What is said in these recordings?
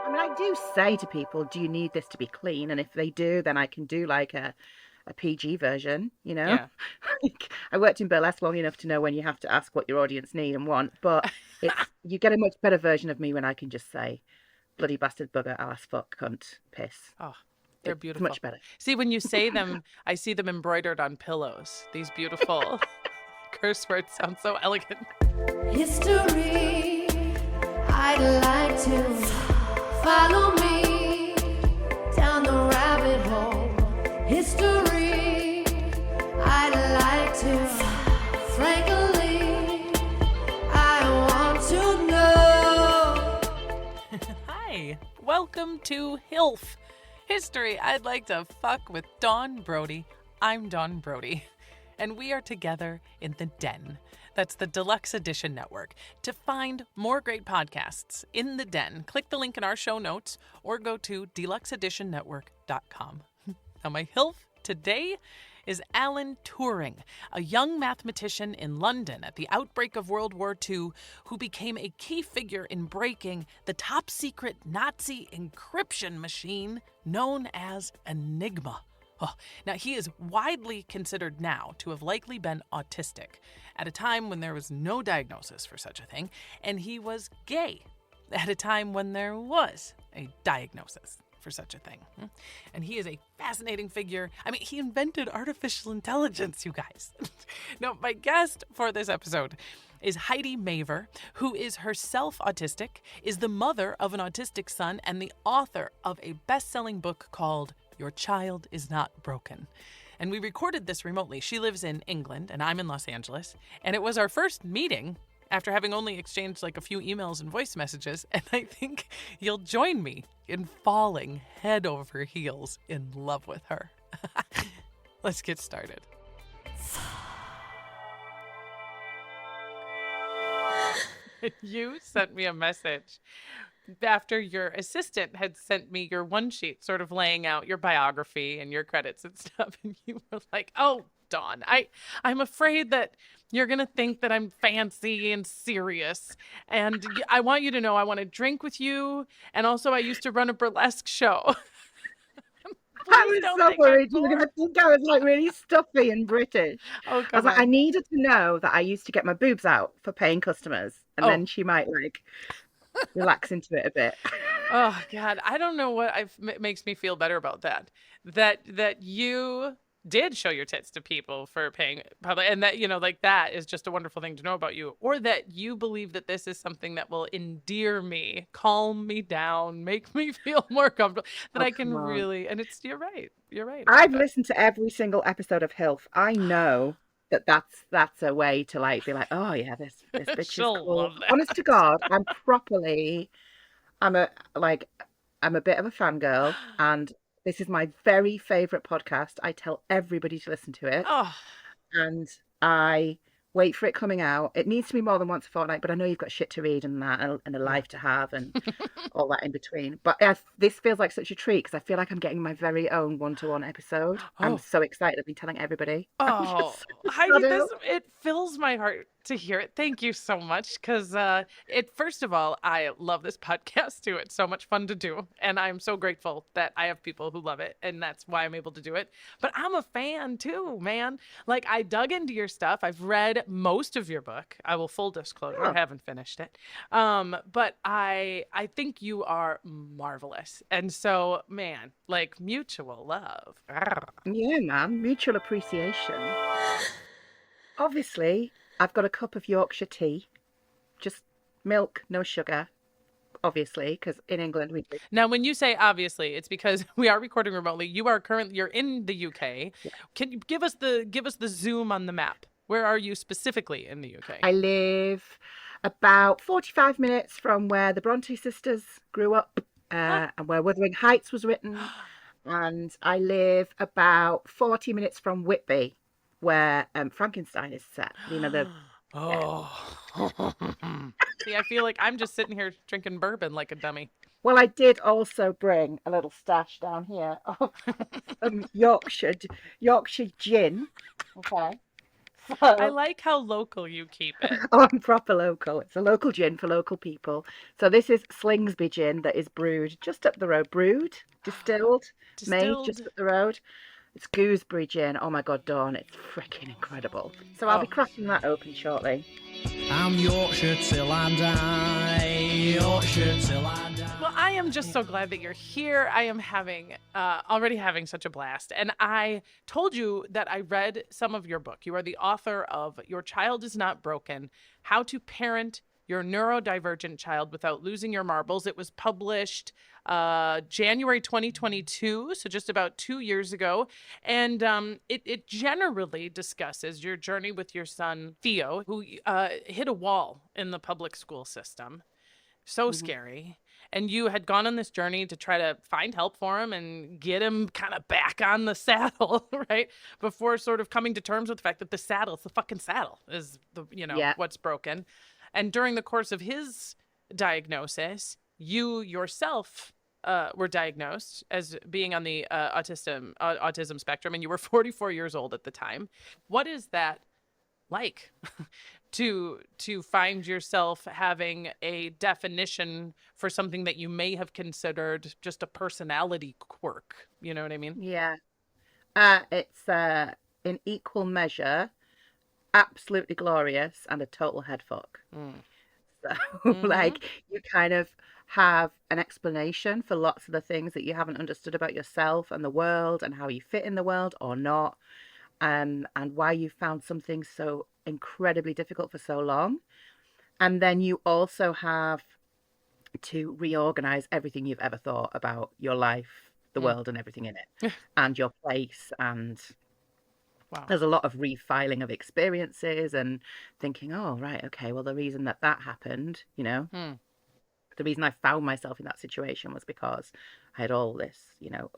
I mean, I do say to people, do you need this to be clean? And if they do, then I can do like a PG version, you know? Yeah. Like, I worked in burlesque long enough to know when you have to ask what your audience need and want, but you get a much better version of me when I can just say, bloody bastard, bugger, ass, fuck, cunt, piss. Oh, they're It's beautiful. much better. See, when you say them, I see them embroidered on pillows. These beautiful curse words sound so elegant. History, I'd like to follow me down the rabbit hole. History, I'd like to, frankly, I want to know. Hi, welcome to HILF, History I'd Like to Fuck with Dawn Brody. I'm Dawn Brody, and we are together in the Den. That's the Deluxe Edition Network. To find more great podcasts in the Den, click the link in our show notes or go to deluxeeditionnetwork.com. Now, my HILF today is Alan Turing, a young mathematician in London at the outbreak of World War II who became a key figure in breaking the top-secret Nazi encryption machine known as ENIGMA. Oh, now, he is widely considered now to have likely been autistic at a time when there was no diagnosis for such a thing, and he was gay at a time when there was a diagnosis for such a thing. And he is a fascinating figure. I mean, he invented artificial intelligence, you guys. Now, my guest for this episode is Heidi Mavir, who is herself autistic, is the mother of an autistic son, and the author of a best-selling book called Your Child Is Not Broken. And we recorded this remotely. She lives in England, and I'm in Los Angeles. And it was our first meeting after having only exchanged like a few emails and voice messages. And I think you'll join me in falling head over heels in love with her. Let's get started. You sent me a message after your assistant had sent me your one sheet sort of laying out your biography and your credits and stuff. And you were like, oh, Dawn, I'm afraid that you're going to think that I'm fancy and serious. And I want you to know I want to drink with you. And also I used to run a burlesque show. I was so worried you were going to think I was like really stuffy and British. Oh, I was like, I needed to know that I used to get my boobs out for paying customers. And then she might like relax into it a bit. Oh God, I don't know what makes me feel better about that. That you did show your tits to people for paying public, and that, you know, like that is just a wonderful thing to know about you. Or that you believe that this is something that will endear me, calm me down, make me feel more comfortable. That I can really, and it's you're right. I've listened to every single episode of HILF. I know that's a way to like be like, oh yeah, this bitch is cool. Honest to God, I'm a bit of a fangirl, and this is my very favorite podcast. I tell everybody to listen to it, and I wait for it coming out. It needs to be more than once a fortnight, but I know you've got shit to read and that, and a life to have, and all that in between. But this feels like such a treat because I feel like I'm getting my very own one-to-one episode. I'm so excited. I've been telling everybody. Oh, Heidi, it fills my heart to hear it. Thank you so much. Because first of all, I love this podcast too. It's so much fun to do. And I'm so grateful that I have people who love it. And that's why I'm able to do it. But I'm a fan too, man. Like, I dug into your stuff. I've read most of your book. I will full disclosure. I haven't finished it. But I think you are marvelous. And so, man, like mutual love. Yeah, man. Mutual appreciation. Obviously, I've got a cup of Yorkshire tea, just milk, no sugar, obviously, because in England we do. Now, when you say obviously, it's because we are recording remotely. You're in the UK. Yeah. Can you give us the zoom on the map? Where are you specifically in the UK? I live about 45 minutes from where the Bronte sisters grew up, and where Wuthering Heights was written. And I live about 40 minutes from Whitby, where Frankenstein is set. You know, the... See, I feel like I'm just sitting here drinking bourbon like a dummy. Well, I did also bring a little stash down here of Yorkshire gin. Okay. I like how local you keep it. Oh, I'm proper local. It's a local gin for local people. So this is Slingsby gin that is brewed just up the road. Brewed, distilled, made just Distilled. up the road. It's gooseberry gin. Oh my God, Dawn, it's freaking incredible. So I'll be Oh. cracking that open shortly. I'm Yorkshire till I die, Yorkshire till I die. Well, I am just so glad that you're here. I am already having such a blast. And I told you that I read some of your book. You are the author of Your Child is Not Broken, How to Parent Your Neurodivergent Child Without Losing Your Marbles. It was published January 2022, so just about 2 years ago. And it generally discusses your journey with your son, Theo, who hit a wall in the public school system. So scary. And you had gone on this journey to try to find help for him and get him kind of back on the saddle, right? Before sort of coming to terms with the fact that the fucking saddle is what's broken. And during the course of his diagnosis, you yourself were diagnosed as being on the autism spectrum, and you were 44 years old at the time. What is that like? to find yourself having a definition for something that you may have considered just a personality quirk. You know what I mean? Yeah. It's in equal measure, absolutely glorious and a total head fuck. So like you kind of have an explanation for lots of the things that you haven't understood about yourself and the world and how you fit in the world or not. And why you found something so incredibly difficult for so long. And then you also have to reorganize everything you've ever thought about your life, the world and everything in it, and your place. And there's a lot of refiling of experiences and thinking, oh, right, okay, well, the reason that happened, the reason I found myself in that situation was because I had all this,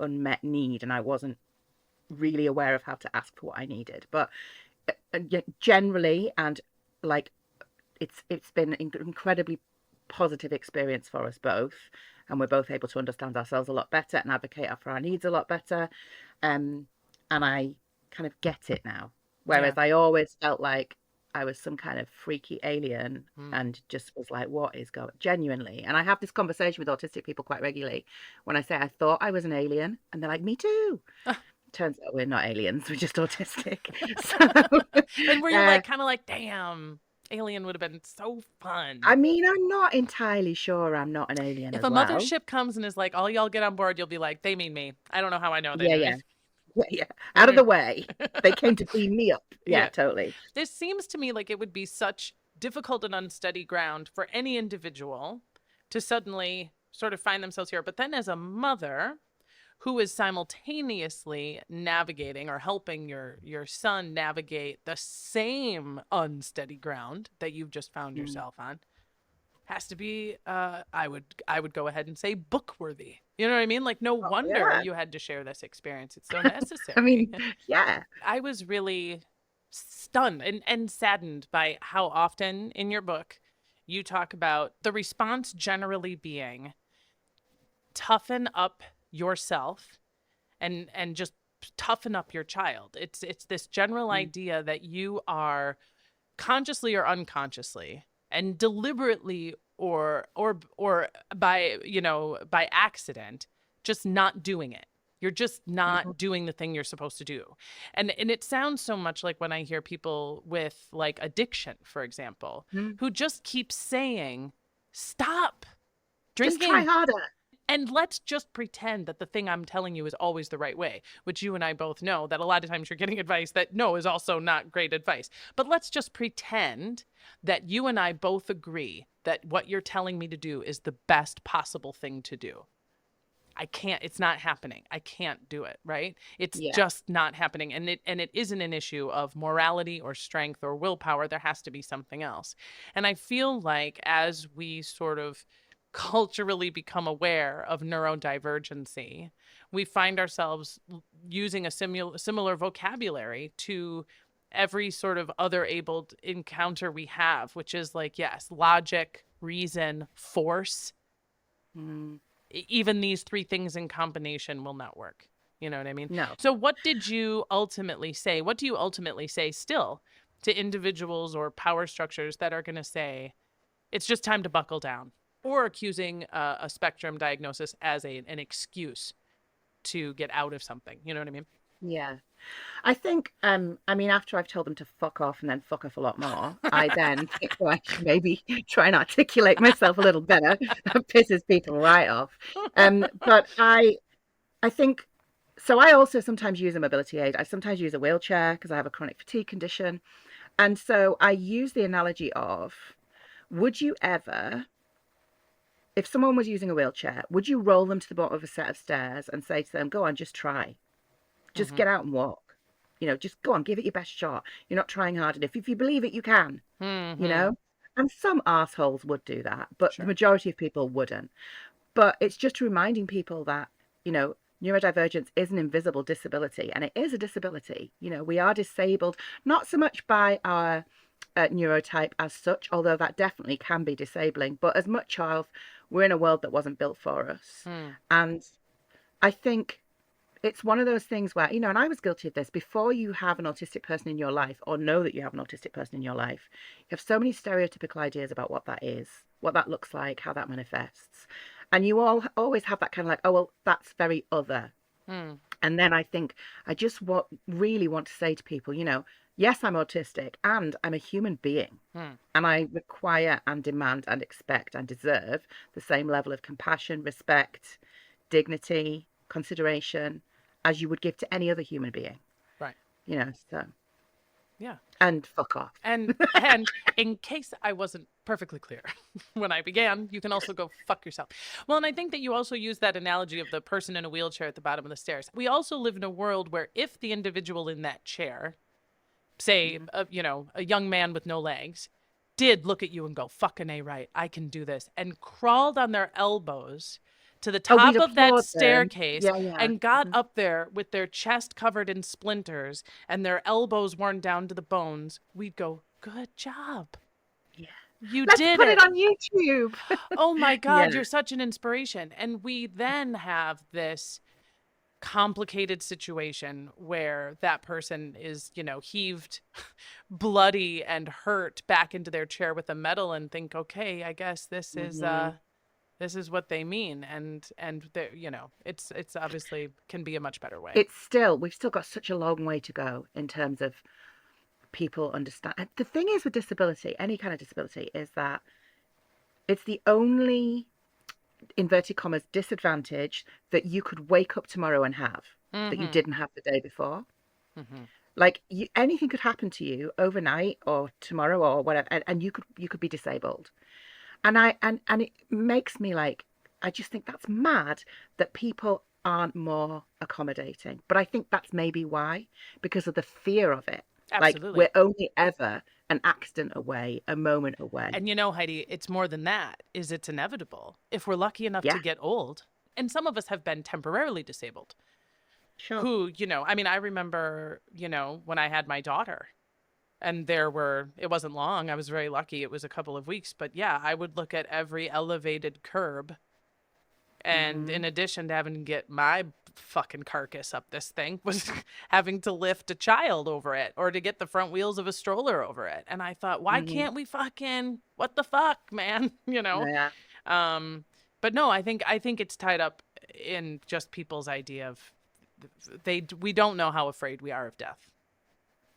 unmet need, and I wasn't really aware of how to ask for what I needed. But generally, and like it's been an incredibly positive experience for us both, and we're both able to understand ourselves a lot better and advocate for our needs a lot better, and I kind of get it now, whereas I always felt like I was some kind of freaky alien and just was like, what is going genuinely? And I have this conversation with autistic people quite regularly when I say I thought I was an alien, and they're like, me too. Turns out we're not aliens, we're just autistic. And were you like kind of like, damn, alien would have been so fun? I mean, I'm not entirely sure I'm not an alien. If a mothership comes and is like, all y'all get on board, you'll be like, they mean me. I don't know how I know they mean me. Yeah. Out of the way. They came to clean me up. Yeah, totally. This seems to me like it would be such difficult and unsteady ground for any individual to suddenly sort of find themselves here. But then as a mother who is simultaneously navigating or helping your son navigate the same unsteady ground that you've just found yourself on, has to be, I would go ahead and say, book worthy. You know what I mean? Like, no wonder you had to share this experience. It's so necessary. I mean, yeah. I was really stunned and saddened by how often in your book you talk about the response generally being toughen up yourself and just toughen up your child. It's this general idea that you are consciously or unconsciously and deliberately or by accident just not doing it. You're just not doing the thing you're supposed to do. And it sounds so much like when I hear people with like addiction, for example, who just keep saying, stop drinking. Just try harder. And let's just pretend that the thing I'm telling you is always the right way, which you and I both know that a lot of times you're getting advice that no is also not great advice. But let's just pretend that you and I both agree that what you're telling me to do is the best possible thing to do. It's not happening. I can't do it, right? It's just not happening. And it isn't an issue of morality or strength or willpower. There has to be something else. And I feel like as we sort of culturally become aware of neurodivergency, we find ourselves using a similar vocabulary to every sort of other abled encounter we have, which is like, yes, logic, reason, force. Even these three things in combination will not work. You know what I mean? No. So what did you ultimately say? What do you ultimately say still to individuals or power structures that are going to say, it's just time to buckle down, or accusing a spectrum diagnosis as an excuse to get out of something. You know what I mean? Yeah. I think, I mean, after I've told them to fuck off and then fuck off a lot more, I then think, well, I should maybe try and articulate myself a little better. That pisses people right off. But I think, so I also sometimes use a mobility aid. I sometimes use a wheelchair because I have a chronic fatigue condition. And so I use the analogy of, would you ever, if someone was using a wheelchair, would you roll them to the bottom of a set of stairs and say to them, go on, just try. Just get out and walk. You know, just go on, give it your best shot. You're not trying hard enough. If you believe it, you can. You know? And some arseholes would do that, but the majority of people wouldn't. But it's just reminding people that, you know, neurodivergence is an invisible disability, and it is a disability. You know, we are disabled, not so much by our neurotype as such, although that definitely can be disabling, but as much of we're in a world that wasn't built for us. And I think it's one of those things where, you know, and I was guilty of this, before you have an autistic person in your life or know that you have an autistic person in your life, you have so many stereotypical ideas about what that is, what that looks like, how that manifests. And you always have that kind of like, oh, well, that's very other. And then I think I just really want to say to people, you know, yes, I'm autistic and I'm a human being. And I require and demand and expect and deserve the same level of compassion, respect, dignity, consideration as you would give to any other human being. Right. You know, so. Yeah. And fuck off. And in case I wasn't perfectly clear when I began, you can also go fuck yourself. Well, and I think that you also use that analogy of the person in a wheelchair at the bottom of the stairs. We also live in a world where if the individual in that chair, say, you know, a young man with no legs, did look at you and go, fucking A right, I can do this, and crawled on their elbows to the top of that staircase and got up there with their chest covered in splinters and their elbows worn down to the bones, we'd go, good job. Yeah. Let's put it on YouTube. Oh my God, you're such an inspiration. And we then have this complicated situation where that person is, you know, heaved bloody and hurt back into their chair with a medal and think, okay, I guess this is what they mean, and you know, it's obviously can be a much better way. We've still got such a long way to go in terms of people understand. And the thing is with disability, any kind of disability, is that it's the only, inverted commas, disadvantage that you could wake up tomorrow and have that you didn't have the day before. Like anything could happen to you overnight or tomorrow or whatever, and you could be disabled. And it makes me like, I just think that's mad that people aren't more accommodating. But I think that's maybe why, because of the fear of it. Absolutely. Like we're only ever an accident away, a moment away. And you know, Heidi, it's more than that. It's inevitable if we're lucky enough to get old. And some of us have been temporarily disabled. Sure. Who, you know, I mean, I remember, you know, when I had my daughter. And it wasn't long. I was very lucky. It was a couple of weeks. But yeah, I would look at every elevated curb. And in addition to having to get my fucking carcass up this thing, was having to lift a child over it or to get the front wheels of a stroller over it. And I thought, why can't we fucking, what the fuck, man? You know? Yeah. But no, I think it's tied up in just people's idea of we don't know how afraid we are of death.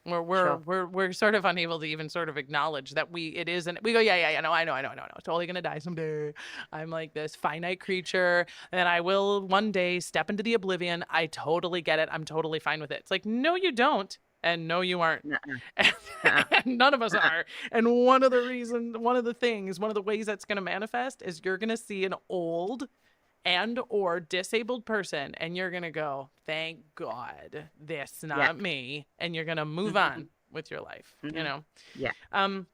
We're sort of unable to even sort of acknowledge that it isn't. We go, I know, totally gonna die someday. I'm like this finite creature, and I will one day step into the oblivion. I totally get it. I'm totally fine with it. It's like, no, you don't, and no, you aren't. And none of us are. And one of the ways that's gonna manifest is you're gonna see an old and or disabled person, and you're gonna go, thank God this not me, and you're gonna move on with your life. You know. And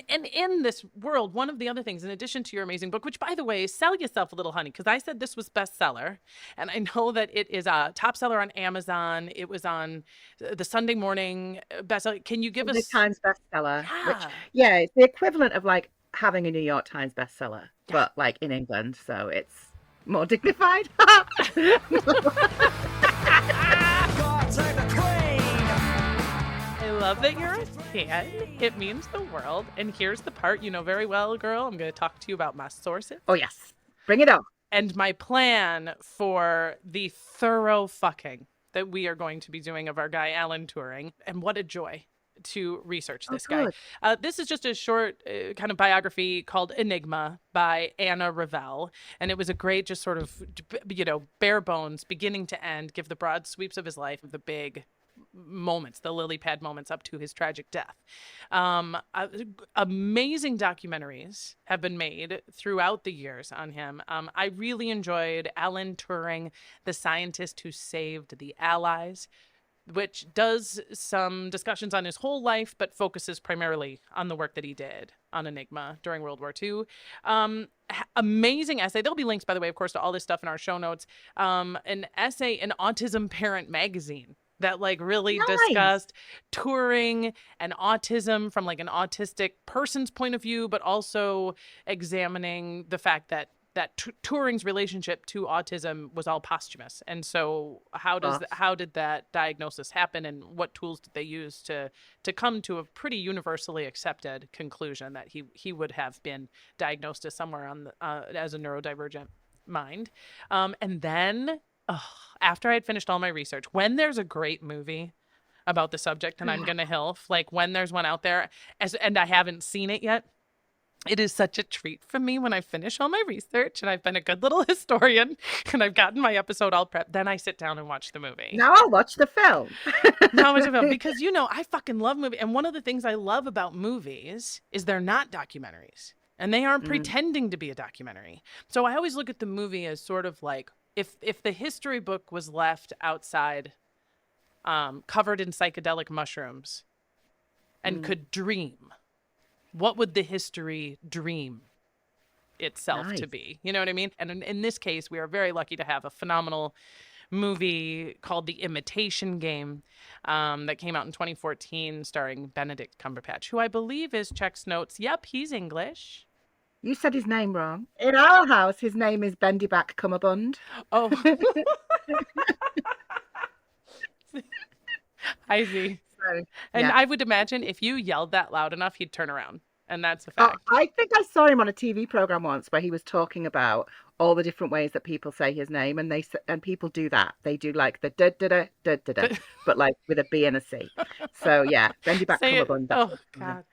in this world, one of the other things, in addition to your amazing book, which by the way, sell yourself a little, honey, because I said this was bestseller, and I know that it is a top seller on Amazon. It was on the Sunday Morning bestseller. Can you give us New York Times bestseller? Which, it's the equivalent of like having a New York Times bestseller, but like in England, so it's more dignified. love that you're a fan. It means the world. And here's the part you know very well, girl. I'm going to talk to you about my sources. Oh, yes. Bring it on. And my plan for the thorough fucking that we are going to be doing of our guy, Alan Turing. And what a joy to research this guy. This is just a short kind of biography called Enigma by Anna Revell. And it was a great, just sort of, bare bones, beginning to end, give the broad sweeps of his life, the big moments, the lily pad moments up to his tragic death. Amazing documentaries have been made throughout the years on him. I really enjoyed Alan Turing, the scientist who saved the Allies, which does some discussions on his whole life, but focuses primarily on the work that he did on Enigma during World War II. Amazing essay. There'll be links, by the way, of course, to all this stuff in our show notes. An essay in Autism Parent magazine that really discussed Turing and autism from an autistic person's point of view, but also examining the fact that Turing's relationship to autism was all posthumous. And so how did that diagnosis happen, and what tools did they use to come to a pretty universally accepted conclusion that he would have been diagnosed as somewhere on as a neurodivergent mind. And then after I had finished all my research, when there's a great movie about the subject and I'm going to HILF, when there's one out there and I haven't seen it yet, it is such a treat for me when I finish all my research and I've been a good little historian and I've gotten my episode all prepped. Then I sit down and watch the movie. Now I'll watch the film. Because, I fucking love movies. And one of the things I love about movies is they're not documentaries and they aren't pretending to be a documentary. So I always look at the movie as sort of if the history book was left outside, covered in psychedelic mushrooms and could dream, what would the history dream itself to be? You know what I mean? And in this case, we are very lucky to have a phenomenal movie called The Imitation Game that came out in 2014 starring Benedict Cumberbatch, who I believe is checks notes. Yep, he's English. You said his name wrong. In our house, his name is Bendyback Cummerbund. Oh. I see. And I would imagine if you yelled that loud enough, he'd turn around. And that's a fact. I think I saw him on a TV program once where he was talking about all the different ways that people say his name, and people do that. They do the da da da da da da, but with a B and a C. So yeah, Bendyback Cummerbund. Oh God.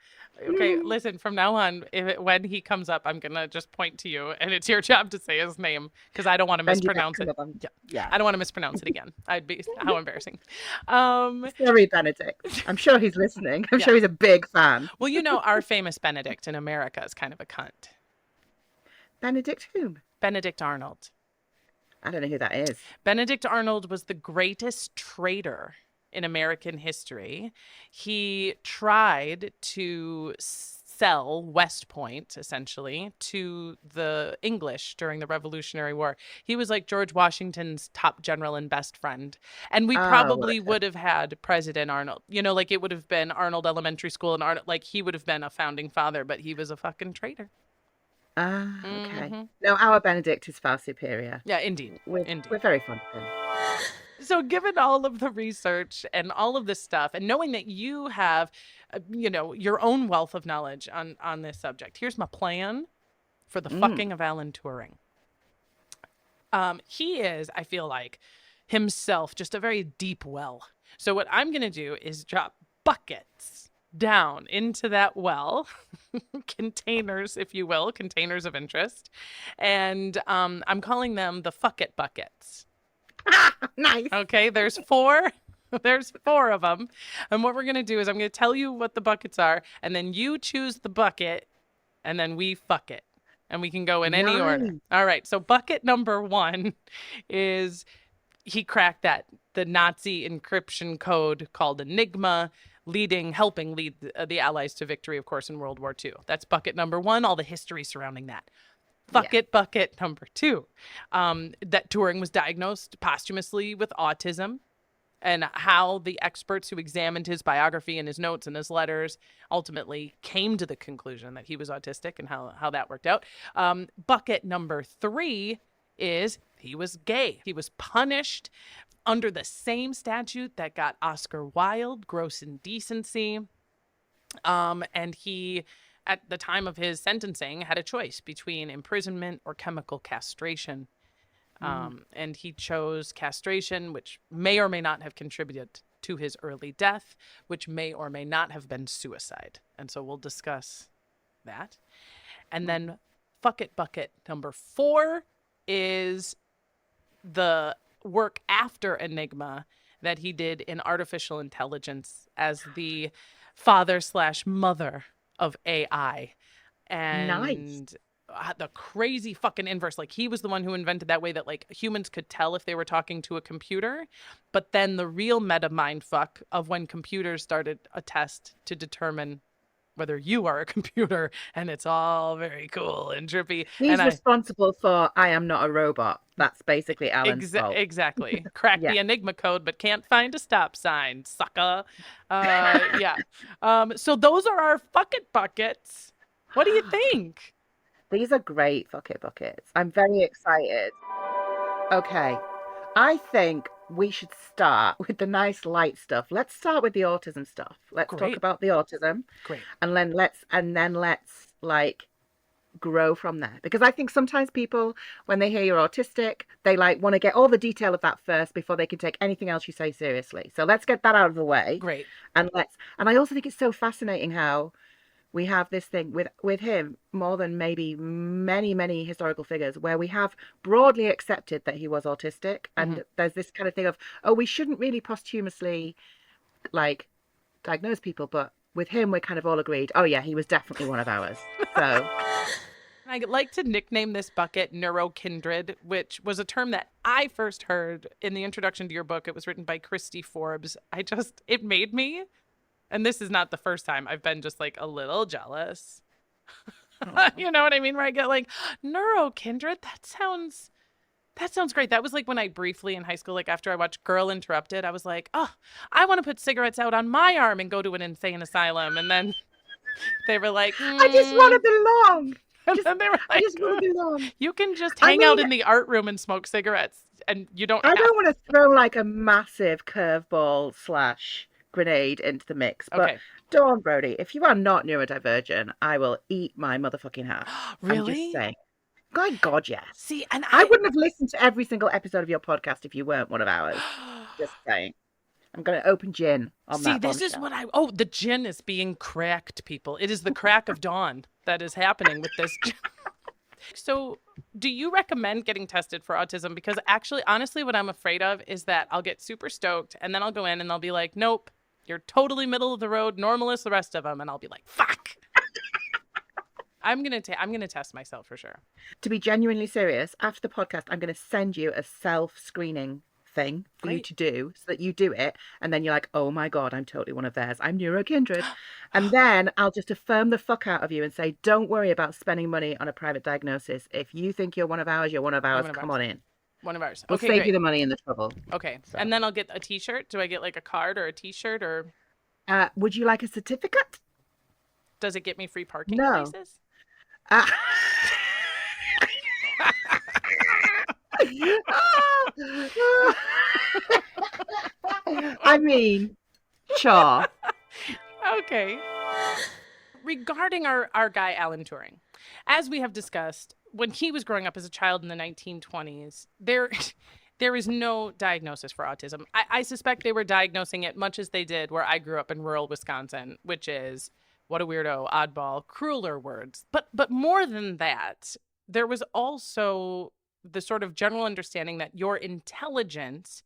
Okay, listen, from now on, when he comes up, I'm going to just point to you, and it's your job to say his name, because I don't want to mispronounce it. Yeah. I don't want to mispronounce it again. How embarrassing. Sorry, Benedict. I'm sure he's listening. I'm sure he's a big fan. Well, our famous Benedict in America is kind of a cunt. Benedict whom? Benedict Arnold. I don't know who that is. Benedict Arnold was the greatest traitor in American history. He tried to sell West Point, essentially, to the English during the Revolutionary War. He was like George Washington's top general and best friend. And we probably would have had President Arnold. It would have been Arnold Elementary School, and Arnold, he would have been a founding father, but he was a fucking traitor. Okay. No, our Benedict is far superior. Yeah, indeed. We're very fond of him. So given all of the research and all of this stuff, and knowing that you have, your own wealth of knowledge on this subject, here's my plan for the fucking of Alan Turing. He is, I feel like, himself just a very deep well. So what I'm going to do is drop buckets down into that well, containers, if you will, containers of interest. And I'm calling them the fuck it buckets. Nice. Okay, there's four of them. And what we're going to do is I'm going to tell you what the buckets are, and then you choose the bucket, and then we fuck it. And we can go in any order. All right, so bucket number 1 is he cracked the Nazi encryption code called ENIGMA, helping lead the Allies to victory, of course, in World War II. That's bucket number 1, all the history surrounding that. Bucket number 2, that Turing was diagnosed posthumously with autism, and how the experts who examined his biography and his notes and his letters ultimately came to the conclusion that he was autistic, and how that worked out. Bucket number 3 is he was gay. He was punished under the same statute that got Oscar Wilde gross indecency. And he, at the time of his sentencing, had a choice between imprisonment or chemical castration. And he chose castration, which may or may not have contributed to his early death, which may or may not have been suicide. And so we'll discuss that. And then fuck it bucket number 4 is the work after Enigma that he did in artificial intelligence as the father/mother of AI. And Nice. The crazy fucking inverse. Like, he was the one who invented that way that like humans could tell if they were talking to a computer. But then the real meta mind fuck of when computers started a test to determine whether you are a computer, and it's all very cool and trippy. He's And responsible for I am not a robot. That's basically Alan's fault. Exactly. Crack Yeah. the Enigma code, but can't find a stop sign, sucker. Yeah. So those are our fuck it buckets. What do you think? These are great fuck it buckets. I'm very excited. Okay. I think we should start with the nice light stuff. Let's start with the autism stuff. Let's Great. talk about the autism. Great. And then let's like grow from there. Because I think sometimes people, when they hear you're autistic, they like want to get all the detail of that first before they can take anything else you say seriously. So let's get that out of the way. Great. And I also think it's so fascinating how we have this thing with him more than maybe many historical figures where we have broadly accepted that he was autistic, and there's this kind of thing of, oh, we shouldn't really posthumously like diagnose people, but with him we're kind of all agreed, oh yeah, he was definitely one of ours. So I like to nickname this bucket neurokindred, which was a term that I first heard in the introduction to your book. It was written by Christy Forbes. It made me, and this is not the first time I've been just like a little jealous. You know what I mean? Where I get like, neurokindred, that sounds great. That was like when I briefly in high school, like after I watched Girl Interrupted, I was like, oh, I want to put cigarettes out on my arm and go to an insane asylum. And then they were like, I just want to belong. And then they were I like, just want to belong. you can just hang out in the art room and smoke cigarettes, and you don't. I don't want to throw like a massive curveball / grenade into the mix, but Okay. Dawn Brody, if you are not neurodivergent, I will eat my motherfucking hat. I'm Really? just saying. My God, yes. See, and I wouldn't have listened to every single episode of your podcast if you weren't one of ours. Just saying. I'm going to open gin on See, that this is bombshell. what the gin is being cracked, people. It is the crack of dawn that is happening with this. So do you recommend getting tested for autism? Because actually, honestly, what I'm afraid of is that I'll get super stoked and then I'll go in and they'll be like, nope, you're totally middle of the road, normal as the rest of them. And I'll be like, fuck. I'm going to test myself for sure. To be genuinely serious, after the podcast, I'm going to send you a self-screening thing for you Great. to do so that you do it. And then you're like, oh my God, I'm totally one of theirs. I'm neurokindred. And then I'll just affirm the fuck out of you and say, don't worry about spending money on a private diagnosis. If you think you're one of ours, you're one of ours. Come on in. One of ours. We'll Okay, save great. you the money and the trouble. Okay. So. And then I'll get a t-shirt. Do I get like a card or a t-shirt, or Would you like a certificate? does it get me free parking No. places? I mean, sure. Okay. Regarding our guy, Alan Turing, as we have discussed, when he was growing up as a child in the 1920s, there is no diagnosis for autism. I suspect they were diagnosing it much as they did where I grew up in rural Wisconsin, which is, what a weirdo, oddball, crueler words. But more than that, there was also the sort of general understanding that your intelligence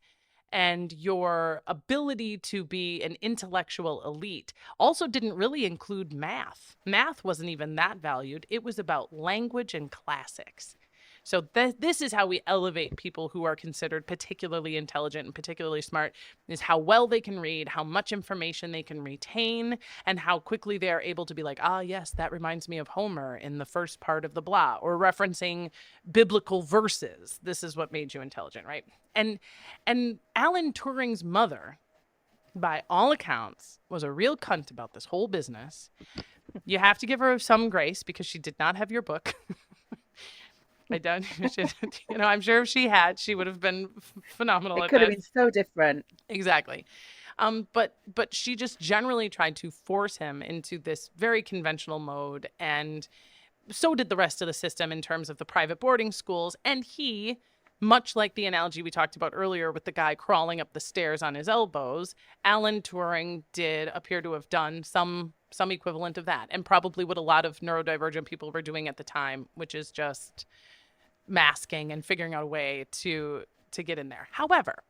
and your ability to be an intellectual elite also didn't really include math. Math wasn't even that valued. It was about language and classics. So this is how we elevate people who are considered particularly intelligent and particularly smart, is how well they can read, how much information they can retain, and how quickly they are able to be like, ah, yes, that reminds me of Homer in the first part of the blah, or referencing biblical verses. This is what made you intelligent, right? And Alan Turing's mother, by all accounts, was a real cunt about this whole business. You have to give her some grace because she did not have your book. I don't, I'm sure if she had, she would have been phenomenal It at could have this. been so different. Exactly. But she just generally tried to force him into this very conventional mode, and so did the rest of the system in terms of the private boarding schools. And he, much like the analogy we talked about earlier with the guy crawling up the stairs on his elbows, Alan Turing did appear to have done some equivalent of that, and probably what a lot of neurodivergent people were doing at the time, which is just masking and figuring out a way to get in there. However,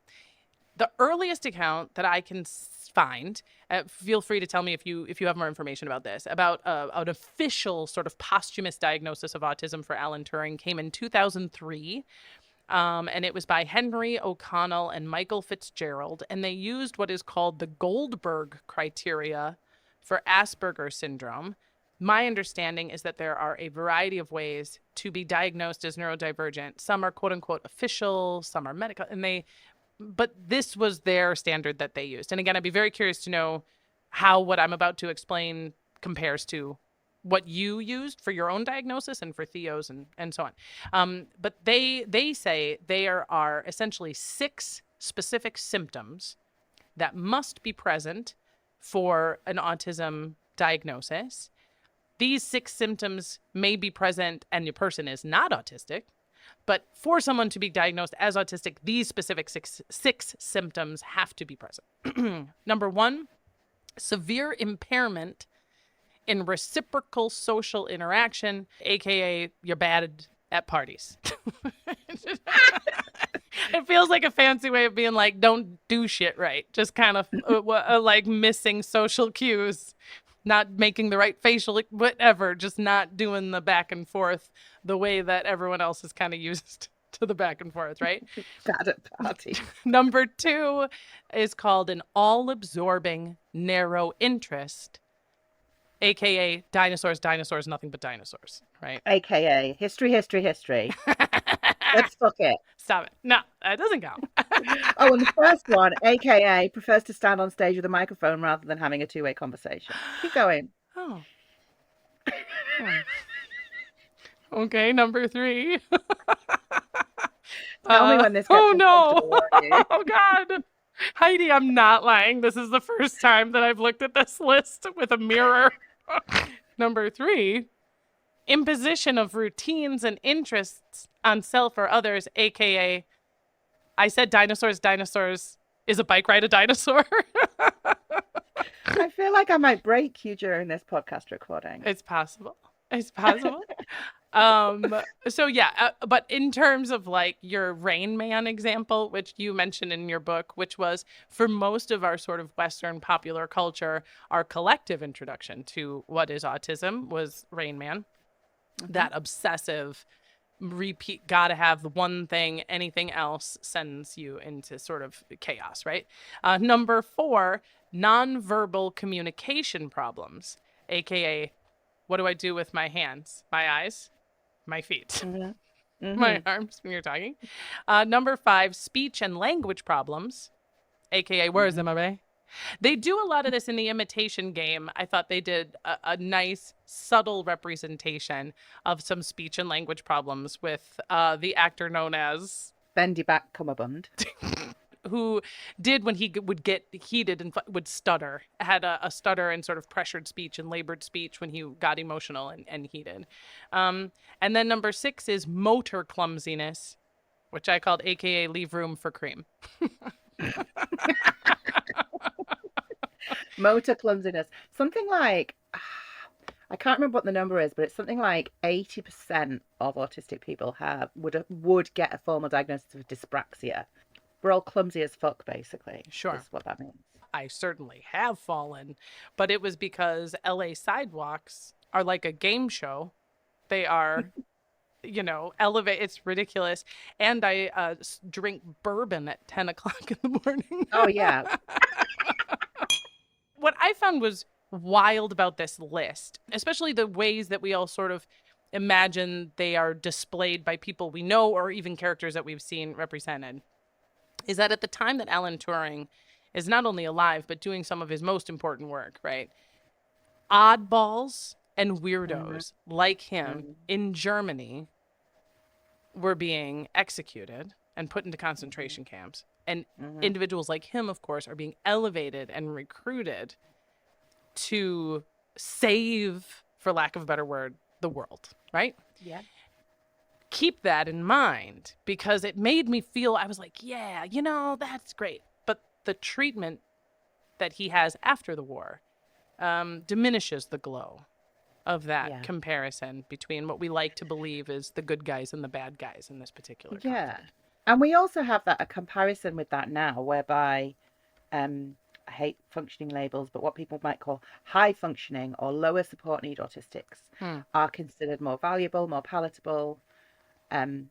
the earliest account that I can find, feel free to tell me if you have more information about this, about an official sort of posthumous diagnosis of autism for Alan Turing, came in 2003. And it was by Henry O'Connell and Michael Fitzgerald. And they used what is called the Goldberg criteria for Asperger's syndrome. My understanding is that there are a variety of ways to be diagnosed as neurodivergent. Some are quote unquote official, some are medical, but this was their standard that they used. And again, I'd be very curious to know how what I'm about to explain compares to what you used for your own diagnosis and for Theo's and so on. But they say there are essentially 6 specific symptoms that must be present for an autism diagnosis. These 6 symptoms may be present and the person is not autistic, but for someone to be diagnosed as autistic, these specific six symptoms have to be present. Number 1, severe impairment in reciprocal social interaction, aka you're bad at parties. It feels like a fancy way of being like, don't do shit right. Just kind of like missing social cues, not making the right facial, whatever, just not doing the back and forth the way that everyone else is kind of used to the back and forth, right? Bad at party. Number 2 is called an all-absorbing narrow interest, aka dinosaurs, nothing but dinosaurs, right? AKA history. Let's fuck it. Stop it. No, that doesn't count. Oh, and the first one, AKA prefers to stand on stage with a microphone rather than having a two-way conversation. Keep going. Oh. Okay, number 3. Tell me when this gets Oh no! uncomfortable. Oh God! Heidi, I'm not lying. This is the first time that I've looked at this list with a mirror. Number 3, imposition of routines and interests on self or others, aka I said dinosaurs is a bike ride a dinosaur. I feel like I might break you during this podcast recording. It's possible. So yeah, but in terms of like your Rain Man example, which you mentioned in your book, which was for most of our sort of Western popular culture, our collective introduction to what is autism was Rain Man. Mm-hmm. That obsessive repeat, gotta have the one thing, anything else sends you into sort of chaos, right? Number 4, nonverbal communication problems, aka what do I do with my hands, my eyes, my feet, my arms when you're talking? Number 5, speech and language problems, aka where's MRA? They do a lot of this in the Imitation Game. I thought they did a nice, subtle representation of some speech and language problems with the actor known as Bendy back cummerbund. who did, when he would get heated and would stutter, had a stutter and sort of pressured speech and labored speech when he got emotional and heated. And then number 6 is motor clumsiness, which I called AKA leave room for cream. Motor clumsiness. Something like, I can't remember what the number is, but it's something like 80% of autistic people would get a formal diagnosis of dyspraxia. We're all clumsy as fuck, basically. Sure. Is what that means. I certainly have fallen, but it was because LA sidewalks are like a game show. They are, elevate. It's ridiculous. And I drink bourbon at 10 o'clock in the morning. Oh, yeah. What I found was wild about this list, especially the ways that we all sort of imagine they are displayed by people we know or even characters that we've seen represented, is that at the time that Alan Turing is not only alive, but doing some of his most important work, right? Oddballs and weirdos like him in Germany were being executed and put into concentration camps. And individuals like him, of course, are being elevated and recruited to save, for lack of a better word, the world, right? Yeah. Keep that in mind, because it made me feel, I was like, yeah, that's great. But the treatment that he has after the war diminishes the glow of that comparison between what we like to believe is the good guys and the bad guys in this particular conflict. And we also have a comparison with that now, whereby I hate functioning labels, but what people might call high functioning or lower support need autistics are considered more valuable, more palatable, than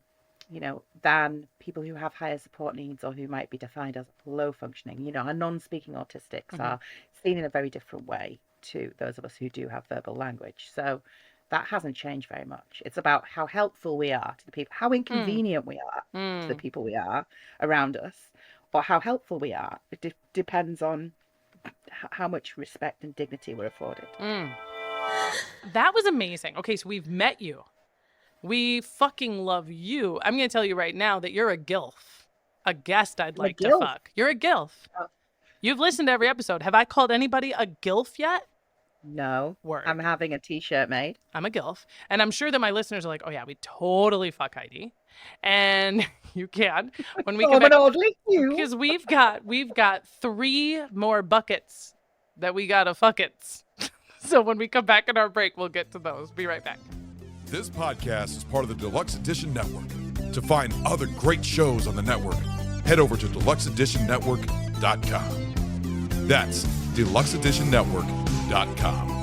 people who have higher support needs or who might be defined as low functioning. Our non-speaking autistics are seen in a very different way to those of us who do have verbal language. So that hasn't changed very much. It's about how helpful we are to the people, how inconvenient we are to the people we are around us, or how helpful we are. It depends on how much respect and dignity we're afforded. That was amazing. Okay, so we've met you. We fucking love you. I'm going to tell you right now that you're a GILF. A guest I'd like to fuck. You're a GILF. You've listened to every episode. Have I called anybody a GILF yet? No. Word. I'm having a t-shirt made. I'm a GILF. And I'm sure that my listeners are like, oh yeah, we totally fuck Heidi. And you can when we come back. Because we've got 3 more buckets that we gotta fuck it. So when we come back in our break, we'll get to those. Be right back. This podcast is part of the Deluxe Edition Network. To find other great shows on the network, head over to deluxeeditionnetwork.com. That's deluxeeditionnetwork.com.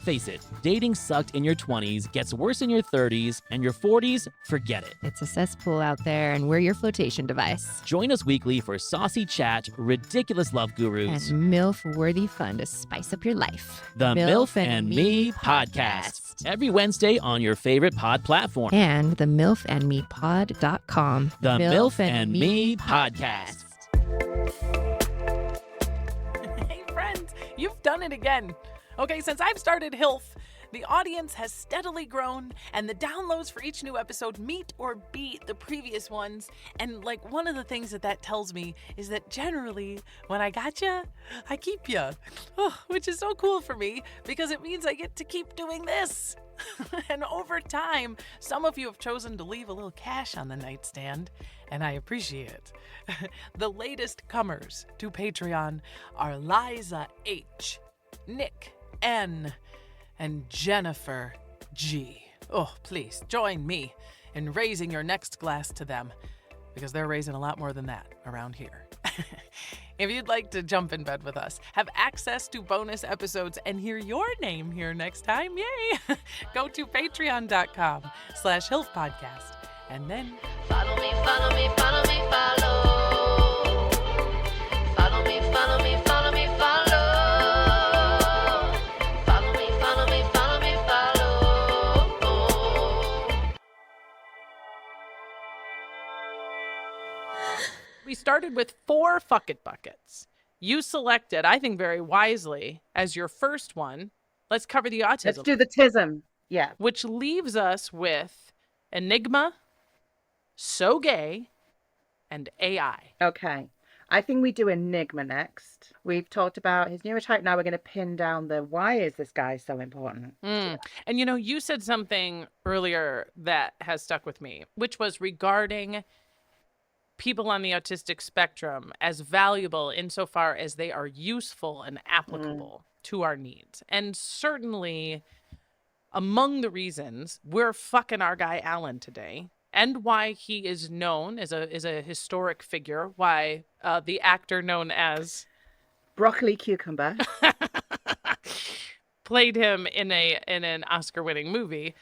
Face it, dating sucked in your 20s, gets worse in your 30s, and your 40s, forget it. It's a cesspool out there, and we're your flotation device. Join us weekly for saucy chat, ridiculous love gurus, and MILF-worthy fun to spice up your life. The MILF and Me Podcast. Every Wednesday on your favorite pod platform. And the MILFandMePod.com. The MILF and Me Podcast. Hey, friends, you've done it again. Okay, since I've started HILF, the audience has steadily grown, and the downloads for each new episode meet or beat the previous ones. And one of the things that tells me is that generally, when I got ya, I keep ya. Oh, which is so cool for me, because it means I get to keep doing this. And over time, some of you have chosen to leave a little cash on the nightstand, and I appreciate it. The latest comers to Patreon are Liza H., Nick N., and Jennifer G. Oh, please join me in raising your next glass to them, because they're raising a lot more than that around here. If you'd like to jump in bed with us, have access to bonus episodes, and hear your name here next time, yay! Go to patreon.com/HILFpodcast, and then Follow me, follow me, follow me, follow. Follow me, follow me, follow me, follow. Follow me, follow me, follow me, follow. we started with 4 fuck it buckets. You selected, I think very wisely, as your first one, let's cover the autism. Let's do the TISM. Yeah. Which leaves us with ENIGMA, So Gay, and AI. Okay. I think we do ENIGMA next. We've talked about his neurotype. Now we're going to pin down the why is this guy so important. And you said something earlier that has stuck with me, which was regarding people on the autistic spectrum as valuable insofar as they are useful and applicable to our needs. And certainly among the reasons we're fucking our guy Alan today, and why he is known as a historic figure, why the actor known as Broccoli Cucumber played him in an Oscar-winning movie,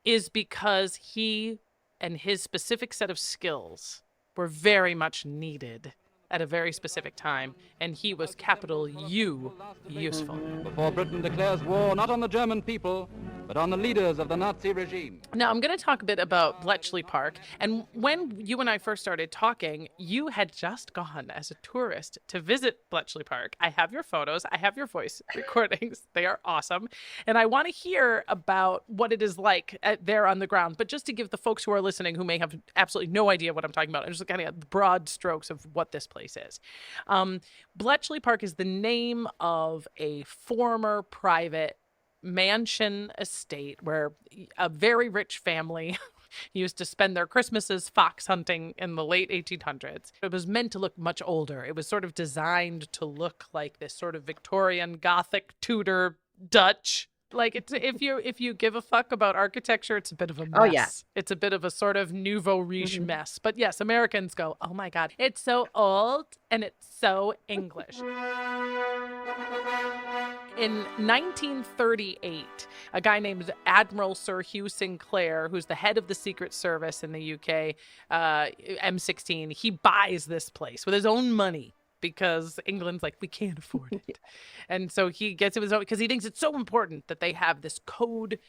is because he and his specific set of skills were very much needed at a very specific time, and he was capital U useful. Before Britain declares war not on the German people, but on the leaders of the Nazi regime. Now, I'm going to talk a bit about Bletchley Park. And when you and I first started talking, you had just gone as a tourist to visit Bletchley Park. I have your photos. I have your voice recordings. They are awesome. And I want to hear about what it is like there on the ground. But just to give the folks who are listening who may have absolutely no idea what I'm talking about, I'm just kind of broad strokes of what this place is. Bletchley Park is the name of a former private mansion estate where a very rich family used to spend their Christmases fox hunting in the late 1800s. It was meant to look much older. It was sort of designed to look like this sort of Victorian, Gothic, Tudor, Dutch. Like, it's, if you give a fuck about architecture, it's a bit of a mess. Oh, yeah. It's a bit of a sort of nouveau riche mess. But yes, Americans go, oh my God, it's so old and it's so English. In 1938, a guy named Admiral Sir Hugh Sinclair, who's the head of the Secret Service in the UK, M16, he buys this place with his own money because England's like, we can't afford it. And so he gets it with his own, because he thinks it's so important that they have this code